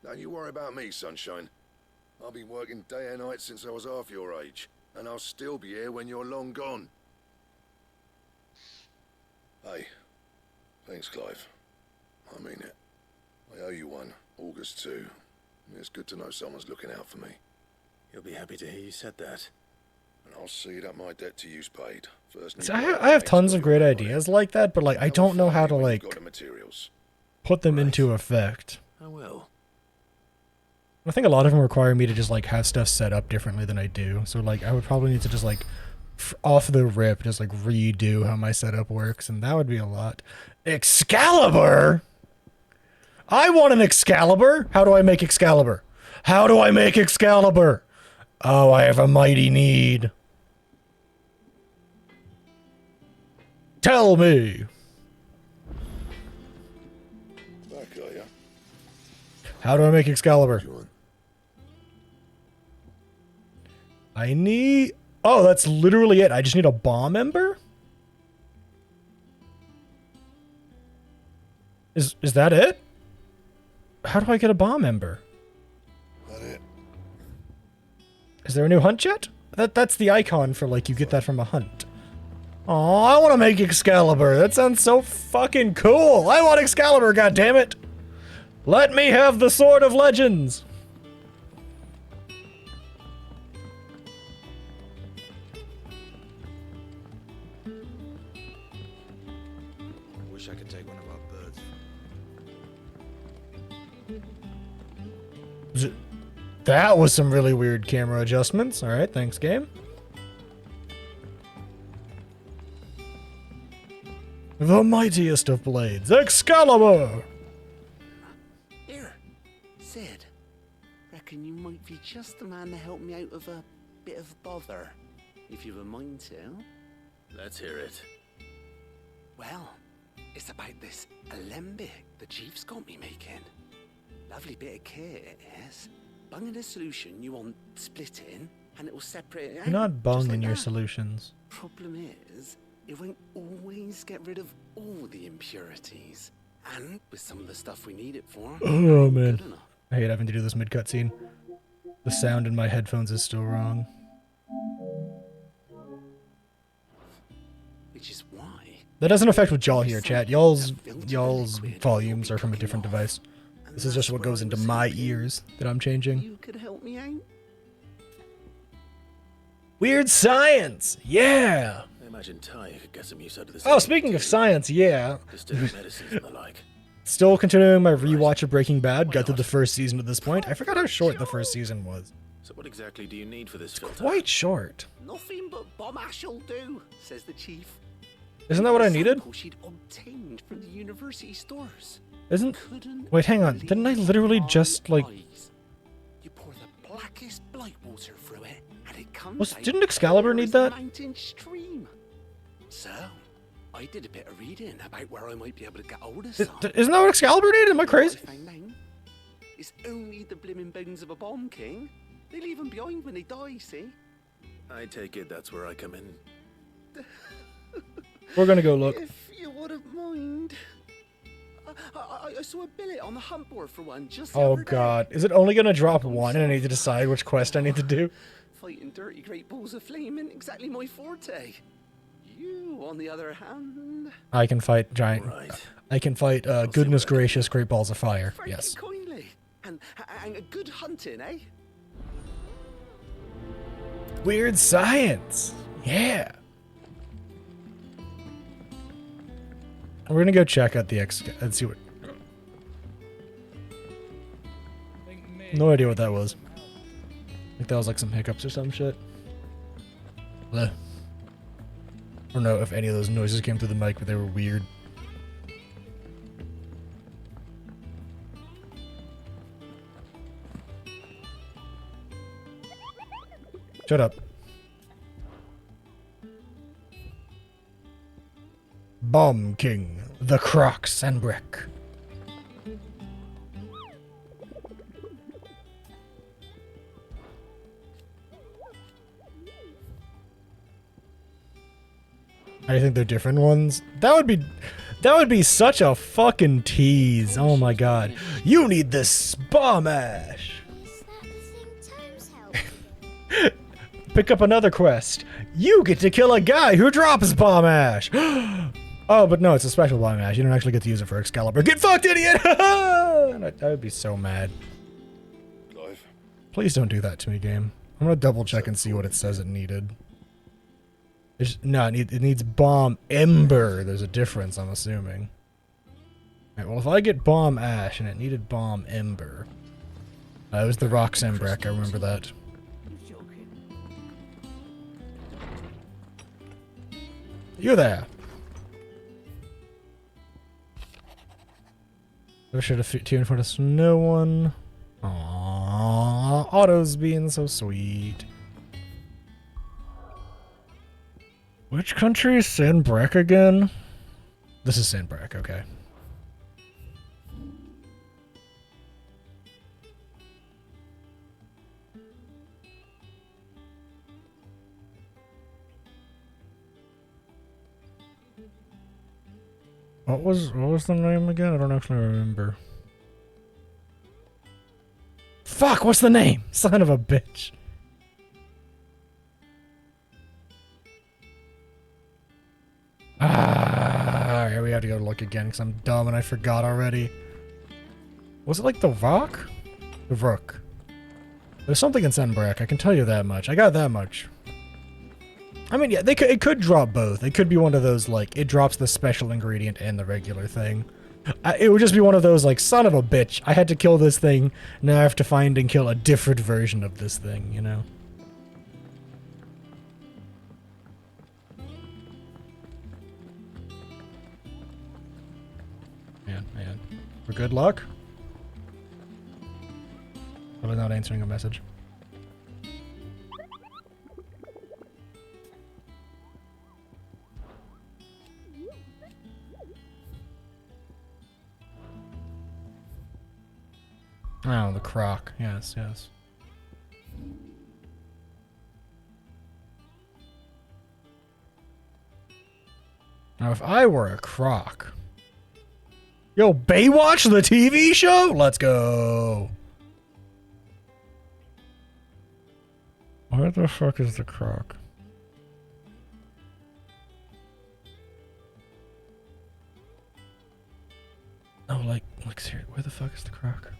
Don't you worry about me, sunshine. I've been working day and night since I was half your age, and I'll still be here when you're long gone. Hey, thanks, Clive. I mean it. I owe you one, August too. It's good to know someone's looking out for me.
You'll be happy to hear you said that.
And I'll see that my debt to you's paid. First,
See, I have tons of great ideas like that, but like I don't know how to like put them into effect.
I will.
I think a lot of them require me to just like have stuff set up differently than I do. So like I would probably need to just like off the rip just like redo how my setup works, and that would be a lot. Excalibur? I want an Excalibur. How do I make Excalibur? How do I make Excalibur? Oh, I have a mighty need. Tell me.
Back, are ya?
How do I make Excalibur? I need... Oh, that's literally it. I just need a bomb ember? Is that it? How do I get a bomb ember?
That it?
Is there a new hunt yet? That's the icon for, like, you get that from a hunt. Oh, I want to make Excalibur. That sounds so fucking cool. I want Excalibur, goddammit. Let me have the Sword of Legends.
Wish I could take one of our birds.
That was some really weird camera adjustments. All right, thanks, game. The mightiest of blades, Excalibur!
Here, Sid. Reckon you might be just the man to help me out of a bit of bother, if you've a mind to.
Let's hear it.
Well, it's about this alembic the chief's got me making. Lovely bit of kit it is. Bung in a solution you want splitting, and it will separate it out.
You're not
just
bunging
like
your
that.
solutions.
Problem is, it won't always get rid of all the impurities. And with some of the stuff we need it for,
Oh, man. I hate having to do this mid-cutscene. The sound in my headphones is still wrong.
which is why.
That doesn't affect what y'all hear, chat. Y'all's volumes are from a different device. This is just what goes into my ears that I'm changing.
You could help me out.
Weird science! Yeah!
I imagine Ty could get some use out of this.
Oh, speaking of science, yeah.
Distilled medicines and the like.
Still continuing my rewatch of Breaking Bad. Got through the first season at this point. I forgot how short the first season was.
So what exactly do you need for this filter?
Quite short.
Nothing but bomb ash'll do, says the chief.
Isn't that what I needed?
Sample she'd obtained from the university stores.
Isn't... Wait, hang on. Didn't I literally just, like...
You pour the blackest blight water through it, and it comes out
Didn't Excalibur need
clear as
that?
a mountain stream. So, I did a bit of reading about where I might be able to get hold of some.
Isn't that what Excalibur needed? Am I crazy?
I found out it's only the blimmin' bones of a bomb king. They leave them behind when they die, see?
I take it that's where I come in.
We're gonna go look.
If you wouldn't mind. I saw a billet on the hunt board for one just the
Oh
other day.
god. Is it only gonna drop one and I need to decide which quest I need to do?
Fighting dirty great balls of flame ain't exactly my forte. You, on the other hand...
I can fight giant... I can fight, goodness gracious, great balls of fire.
Thank
Yes.
you kindly. And a good hunting, eh?
Weird science. Yeah. We're gonna go check out the X and see what... No idea what that was. I think that was like some hiccups or some shit. Bleh. I don't know if any of those noises came through the mic, but they were weird. Shut up. Bomb King, the Crocs and Brick. I think they're different ones. That would be such a fucking tease. Oh my god. You need this bomb ash. Pick up another quest. You get to kill a guy who drops bomb ash. Oh, but no, it's a special bomb ash. You don't actually get to use it for Excalibur. Get fucked, idiot! I would be so mad. Please don't do that to me, game. I'm gonna double check and see what it says it needed. No, it needs bomb ember. There's a difference, I'm assuming. Alright, well, if I get bomb ash and it needed bomb ember. It was the rock Sembrek, I remember that. You there. I should have tuned for this. No one. Aww, Otto's being so sweet. Which country is Sandbreck again? This is Sandbreck, okay. What was the name again? I don't actually remember. Fuck, what's the name? Son of a bitch. Here we have to go look again because I'm dumb and I forgot already. Was it like the Rock? The Rook. There's something in Sandbreck, I can tell you that much. I got that much. I mean, yeah, it could drop both. It could be one of those, like, it drops the special ingredient and the regular thing. It would just be one of those, like, son of a bitch, I had to kill this thing, now I have to find and kill a different version of this thing, you know? Man. For good luck? Probably not answering a message. Oh, the croc. Yes. Now, if I were a croc... Yo, Baywatch, the TV show? Let's go! Where the fuck is the croc? Oh, like seriously, where the fuck is the croc?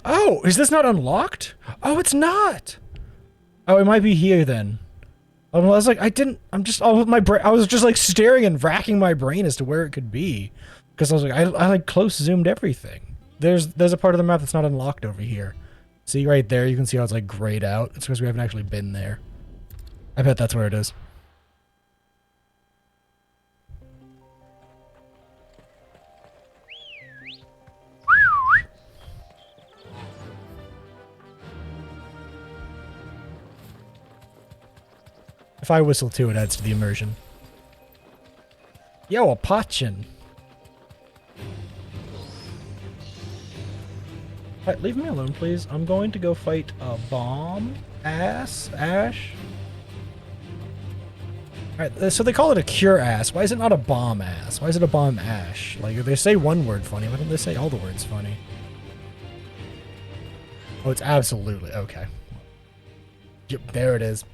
Oh, is this not unlocked? Oh, it's not. Oh, it might be here then. I was like, I was just like staring and racking my brain as to where it could be. Because I was like, I like close zoomed everything. There's a part of the map that's not unlocked over here. See right there, you can see how it's like grayed out. It's because we haven't actually been there. I bet that's where it is. If I whistle too, it adds to the immersion. Yo, a Pachin. Alright, leave me alone, please. I'm going to go fight a bomb ass Ash. Alright, so they call it a cure ass. Why is it not a bomb ass? Why is it a bomb ash? Like, they say one word funny, why don't they say all the words funny? Oh, it's absolutely okay. Yep, there it is.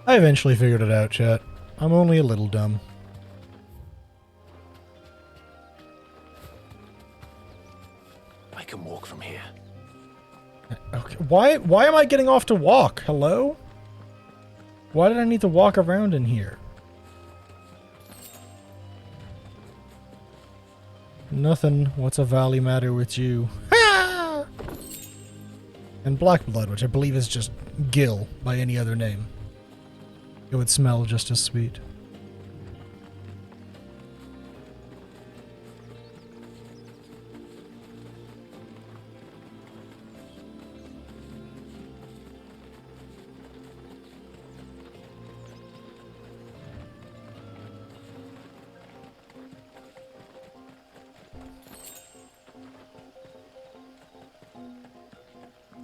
I eventually figured it out, chat. I'm only a little dumb.
I can walk from here.
Okay. Why am I getting off to walk? Hello? Why did I need to walk around in here? Nothing. What's a valley matter with you? Ah! And black blood, which I believe is just Gil by any other name. It would smell just as sweet.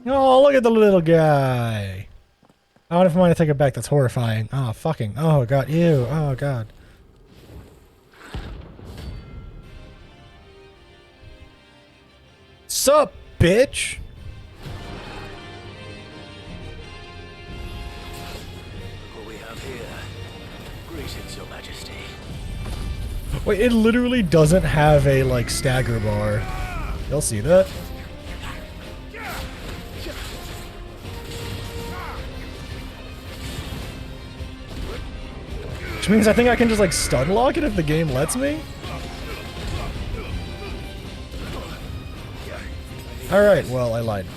Oh, look at the little guy. I wonder if I want to take it back. That's horrifying. Oh, fucking. Oh, God. Ew. Oh, God. Sup, bitch?
What we have here. Greetings, Your Majesty.
Wait, it literally doesn't have a, like, stagger bar. You'll see that. Which means I think I can just like stun lock it if the game lets me. Alright, well, I lied.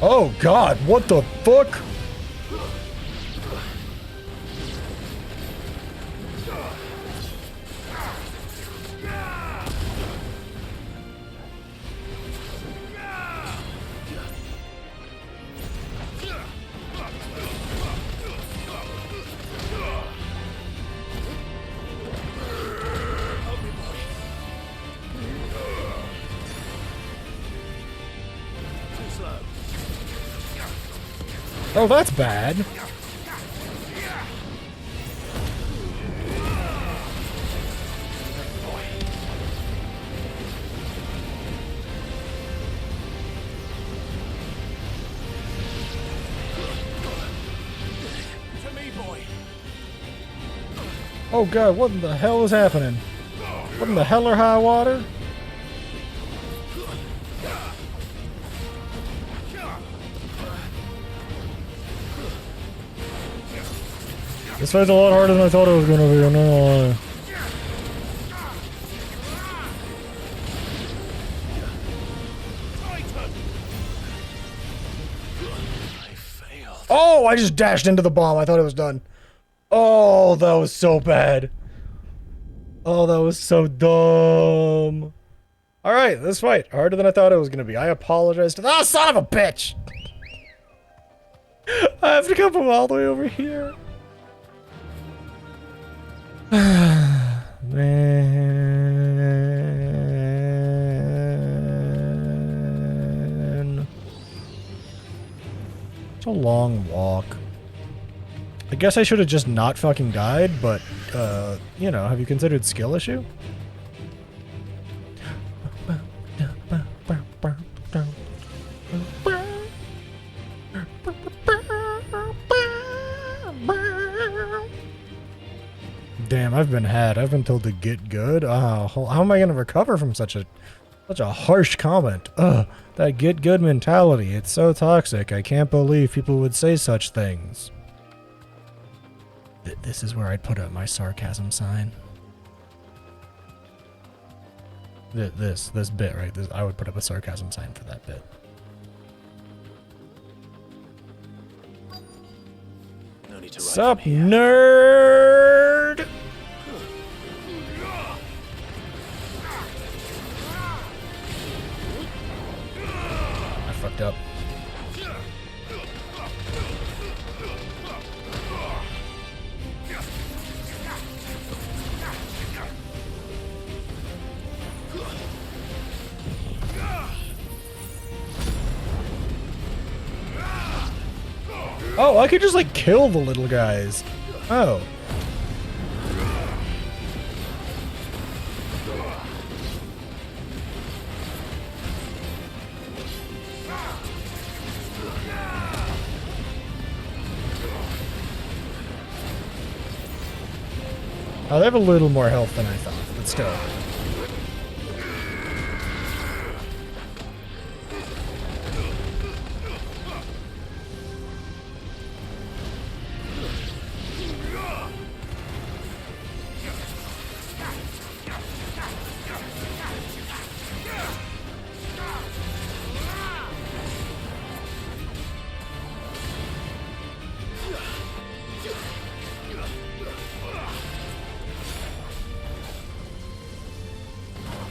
Oh god, what the fuck? Oh, that's bad. Oh god, what in the hell is happening? What in the hell are high water? This fight's a lot harder than I thought it was gonna be, I'm not gonna lie. Oh, I just dashed into the bomb. I thought it was done. Oh, that was so bad. Oh, that was so dumb. Alright, this fight. Harder than I thought it was gonna be. I apologize to— oh, son of a bitch! I have to come from all the way over here. Man. It's a long walk. I guess I should have just not fucking died, but, you know, have you considered skill issue? Damn, I've been had. I've been told to get good. Oh, how am I gonna recover from such a harsh comment? Ugh, that get good mentality. It's so toxic. I can't believe people would say such things. This is where I'd put up my sarcasm sign. This bit, right? I would put up a sarcasm sign for that bit.
No need to ride
Sup,
from here.
nerd? I fucked up. Oh, I could just like kill the little guys. Oh. Oh, they have a little more health than I thought, but still.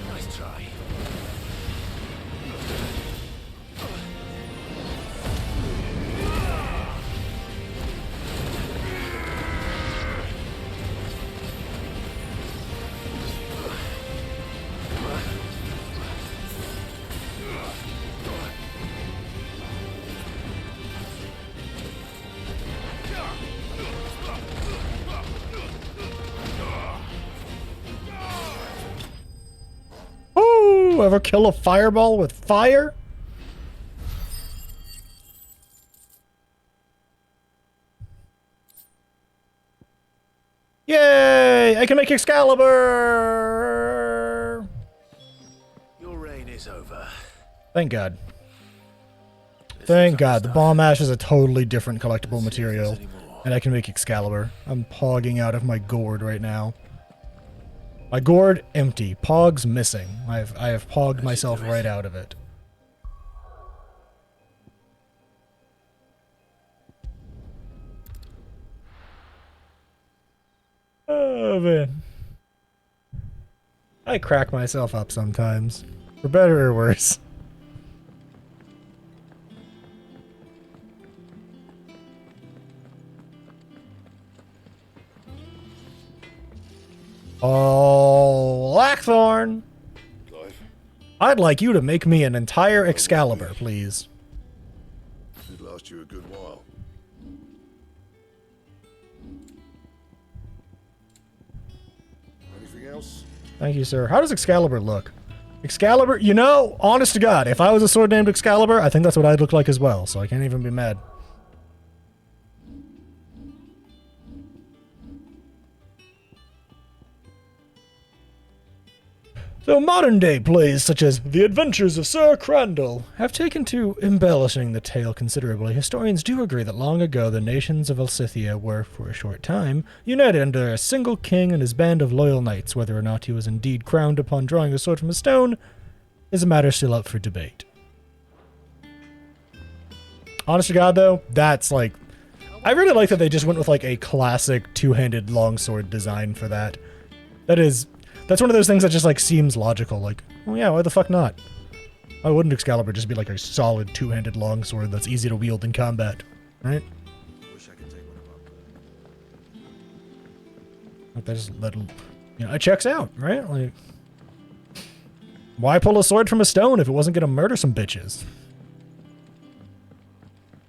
Nice try.
Ooh, ever kill a fireball with fire? Yay! I can make Excalibur!
is over.
Thank God. Thank God. The bomb ash is a totally different collectible material, and I can make Excalibur. I'm pogging out of my gourd right now. My gourd empty. Pog's missing. I have pogged myself right out of it. Oh man. I crack myself up sometimes. For better or worse. Oh, Blackthorn! I'd like you to make me an entire Excalibur, please.
Should last you a good while. Anything else?
Thank you, sir. How does Excalibur look? Excalibur, you know, honest to God, if I was a sword named Excalibur, I think that's what I'd look like as well, so I can't even be mad. So modern-day plays such as The Adventures of Sir Crandall have taken to embellishing the tale considerably. Historians do agree that long ago the nations of Alcithia were, for a short time, united under a single king and his band of loyal knights. Whether or not he was indeed crowned upon drawing a sword from a stone is a matter still up for debate. Honest to God, though, that's like... I really like that they just went with like a classic two-handed longsword design for that. That's one of those things that just like seems logical, like, well yeah, why the fuck not? Why wouldn't Excalibur just be like a solid two-handed longsword that's easy to wield in combat, right?
Wish I could take one of
Like that you know, it checks out, right? Like, why pull a sword from a stone if it wasn't gonna murder some bitches?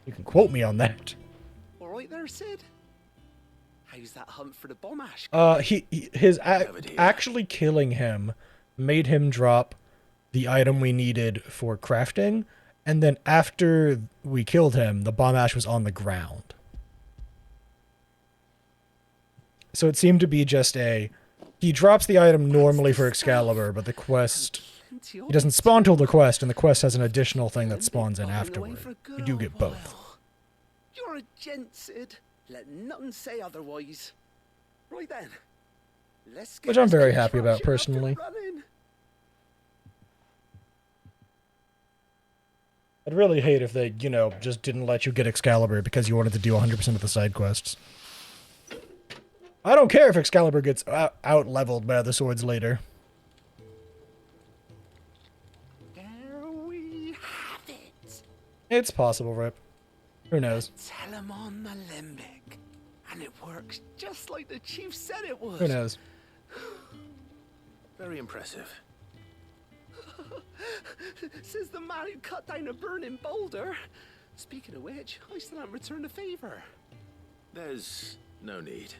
You can quote me on that.
All right there, Sid. How's that hunt for the bomb ash?
Actually killing him made him drop the item we needed for crafting, and then after we killed him, the bomb ash was on the ground. So it seemed to be just he drops the item normally for Excalibur, but the quest, he doesn't spawn till the quest, and the quest has an additional thing that spawns in afterward. You do get both.
You're a gent, Sid. Let nothing say otherwise. Right then. Let's get
Which I'm very happy about, personally. I'd really hate if they, you know, just didn't let you get Excalibur because you wanted to do 100% of the side quests. I don't care if Excalibur gets out-leveled by other swords later.
There we have it.
It's possible, Rip. Who knows?
Tell him on the limbic. And it works just like the chief said it would.
Who knows?
Very impressive.
Says the man who cut down a burning boulder. Speaking of which, I still haven't returned the favor.
There's no need.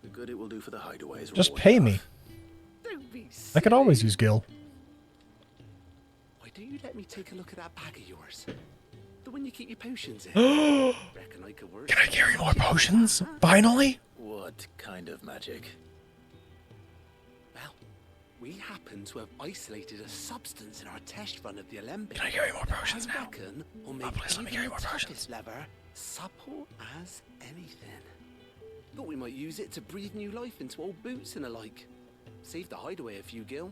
The good it will do for the hideaway is
just pay me.
Don't be silly.
I could always use Gil.
Why don't you let me take a look at that bag of yours? The one you keep your potions in. Reckon I could work.
Can I carry more potions? Finally?
What kind of magic?
Well, we happen to have isolated a substance in our test run of the Alembic.
Can I carry more potions
I
now?
reckon will make
please let me carry more potions.
lever supple as anything. Thought we might use it to breathe new life into old boots and the like. Save the hideaway a few gil.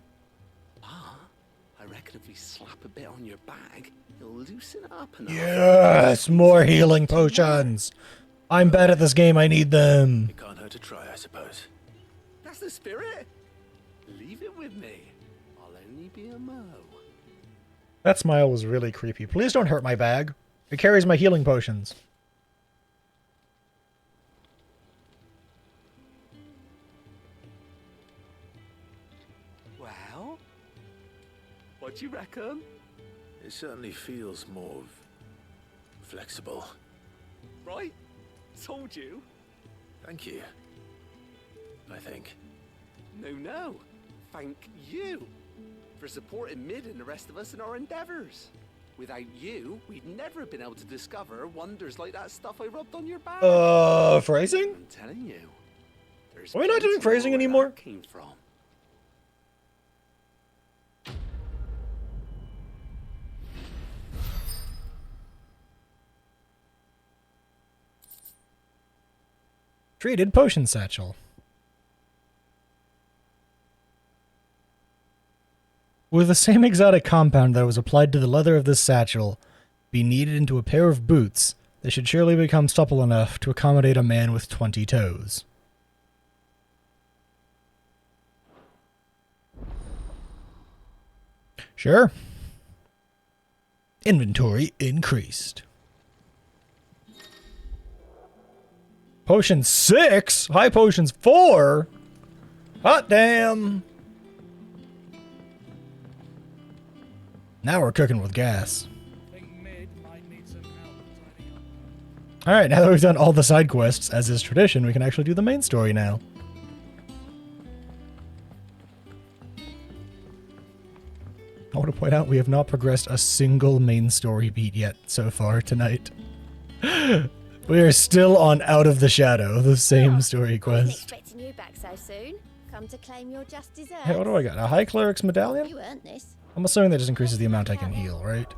I reckon if we slap a bit on your bag, it'll loosen it up enough.
Yes, more healing potions. I'm bad at this game. I need them.
It can't hurt to try, I suppose.
That's the spirit. Leave it with me. I'll only be a mo.
That smile was really creepy. Please don't hurt my bag. It carries my healing potions.
Well, what do you reckon?
It certainly feels more flexible.
Right? Told you.
Thank you. I think.
No. Thank you for supporting Mid and the rest of us in our endeavors. Without you, we'd never have been able to discover wonders like that stuff I rubbed on your back.
Phrasing?
I'm telling you.
Are we not doing phrasing anymore?
Came from.
Treated potion satchel. With the same exotic compound that was applied to the leather of this satchel be kneaded into a pair of boots, they should surely become supple enough to accommodate a man with 20 toes. Sure. Inventory increased. Potion 6? High potions 4? Hot damn! Now we're cooking with gas. Alright, now that we've done all the side quests, as is tradition, we can actually do the main story now. I want to point out we have not progressed a single main story beat yet so far tonight. We are still on Out of the Shadow, the same story quest.
Expecting you back so soon. Come to claim your just desserts.
Hey, what do I got? A High Cleric's Medallion?
You earned this.
I'm assuming that just increases the amount I can heal, right?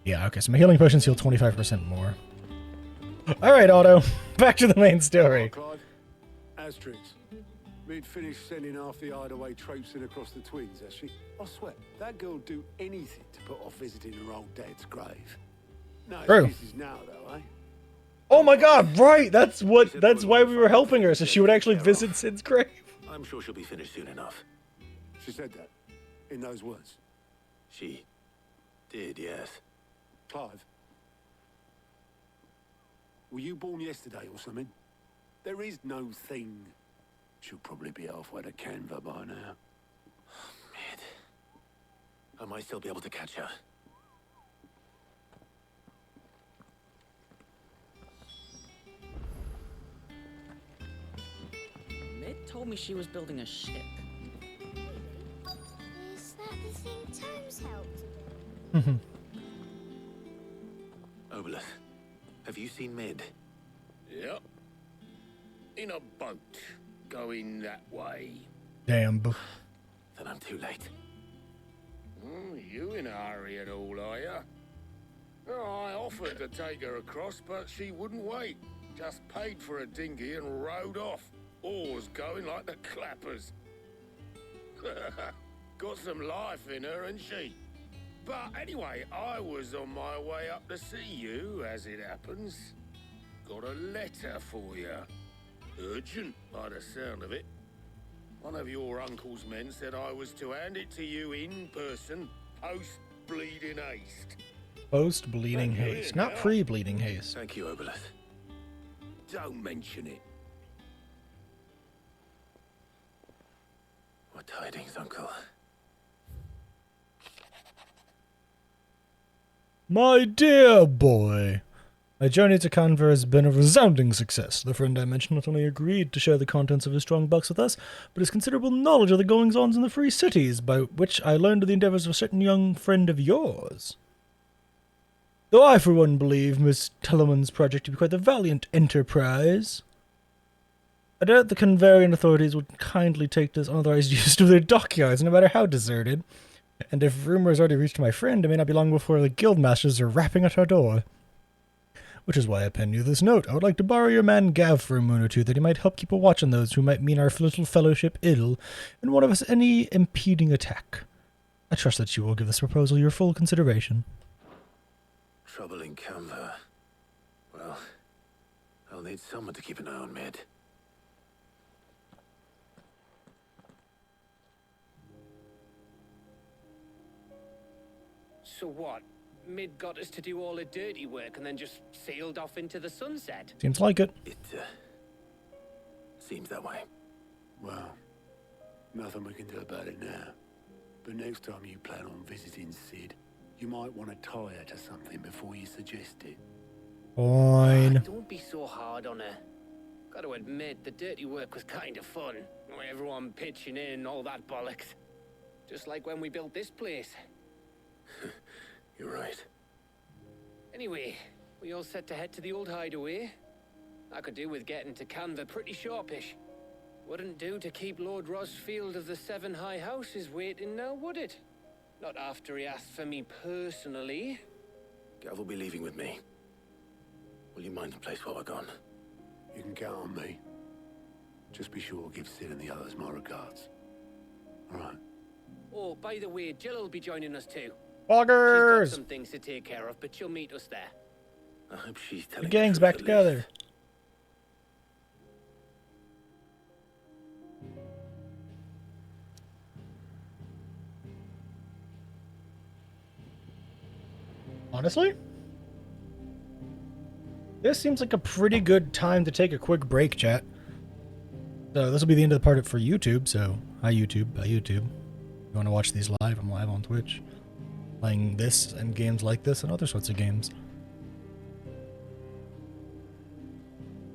Yeah, okay, so my healing potions heal 25% more. Alright, Otto. Back to the main story.
Clive, Asterix. Mid finished sending half the hideaway traipsing across the twins, has she? I swear, that girl'd do anything to put off visiting her old dad's grave. No
True.
excuses now, though, eh?
Oh my god, right! That's why we were helping her, so she would actually visit Sid's grave.
I'm sure she'll be finished soon enough.
She said that, in those words.
She did, yes.
Clive, were you born yesterday or something? There is no thing. She'll probably be halfway to Canva by now.
Mid. I might still be able to catch her.
Mid told me she was building a ship.
Is that the thing Tomes helped do?
Obelith, have you seen Mid?
Yep. In a boat, going that way.
Damn.
Then I'm too late.
You in a hurry at all, are you? I offered to take her across, but she wouldn't wait. Just paid for a dinghy and rowed off. Oars going like the clappers. Got some life in her, ain't she? But anyway, I was on my way up to see you, as it happens. Got a letter for you. Urgent, by the sound of it. One of your uncle's men said I was to hand it to you in person, post-bleeding haste.
Post-bleeding haste, not pre-bleeding haste.
Thank you, Obelith.
Don't mention it.
What tidings, Uncle?
My dear boy, my journey to Canva has been a resounding success. The friend I mentioned not only agreed to share the contents of his strong box with us, but his considerable knowledge of the goings-ons in the free cities, by which I learned of the endeavours of a certain young friend of yours. Though I, for one, believe Miss Tellerman's project to be quite a valiant enterprise, I doubt the Canvarian authorities would kindly take this unauthorized use of their dockyards, no matter how deserted. And if rumours already reached my friend, it may not be long before the guildmasters are rapping at our door. Which is why I pen you this note. I would like to borrow your man Gav for a moon or two, that he might help keep a watch on those who might mean our little fellowship ill, and one of us any impeding attack. I trust that you will give this proposal your full consideration.
Trouble in Canva. Well, I'll need someone to keep an eye on Mid.
So what? Mid got us to do all the dirty work and then just sailed off into the sunset?
Seems like it.
It, seems that way.
Well, nothing we can do about it now. But next time you plan on visiting Sid, you might want to tie her to something before you suggest it.
Fine.
Don't be so hard on her. Gotta admit, the dirty work was kind of fun. Everyone pitching in, all that bollocks. Just like when we built this place.
You're right.
Anyway, we all set to head to the old hideaway. I could do with getting to Canva pretty sharpish. Wouldn't do to keep Lord Rosfield of the Seven High Houses waiting now, would it? Not after he asked for me personally.
Gav will be leaving with me. Will you mind the place while we're gone?
You can count on me. Just be sure to give Sid and the others my regards. All right.
Oh, by the way, Jill will be joining us too.
Boggers!
She's got some things to take care of, but she'll meet us there.
I hope she's
The
telling
gang's
truth
back
at
together.
least.
Honestly, this seems like a pretty good time to take a quick break, chat. So this will be the end of the part for YouTube. So hi YouTube, bye YouTube. If you want to watch these live, I'm live on Twitch, playing this and games like this and other sorts of games.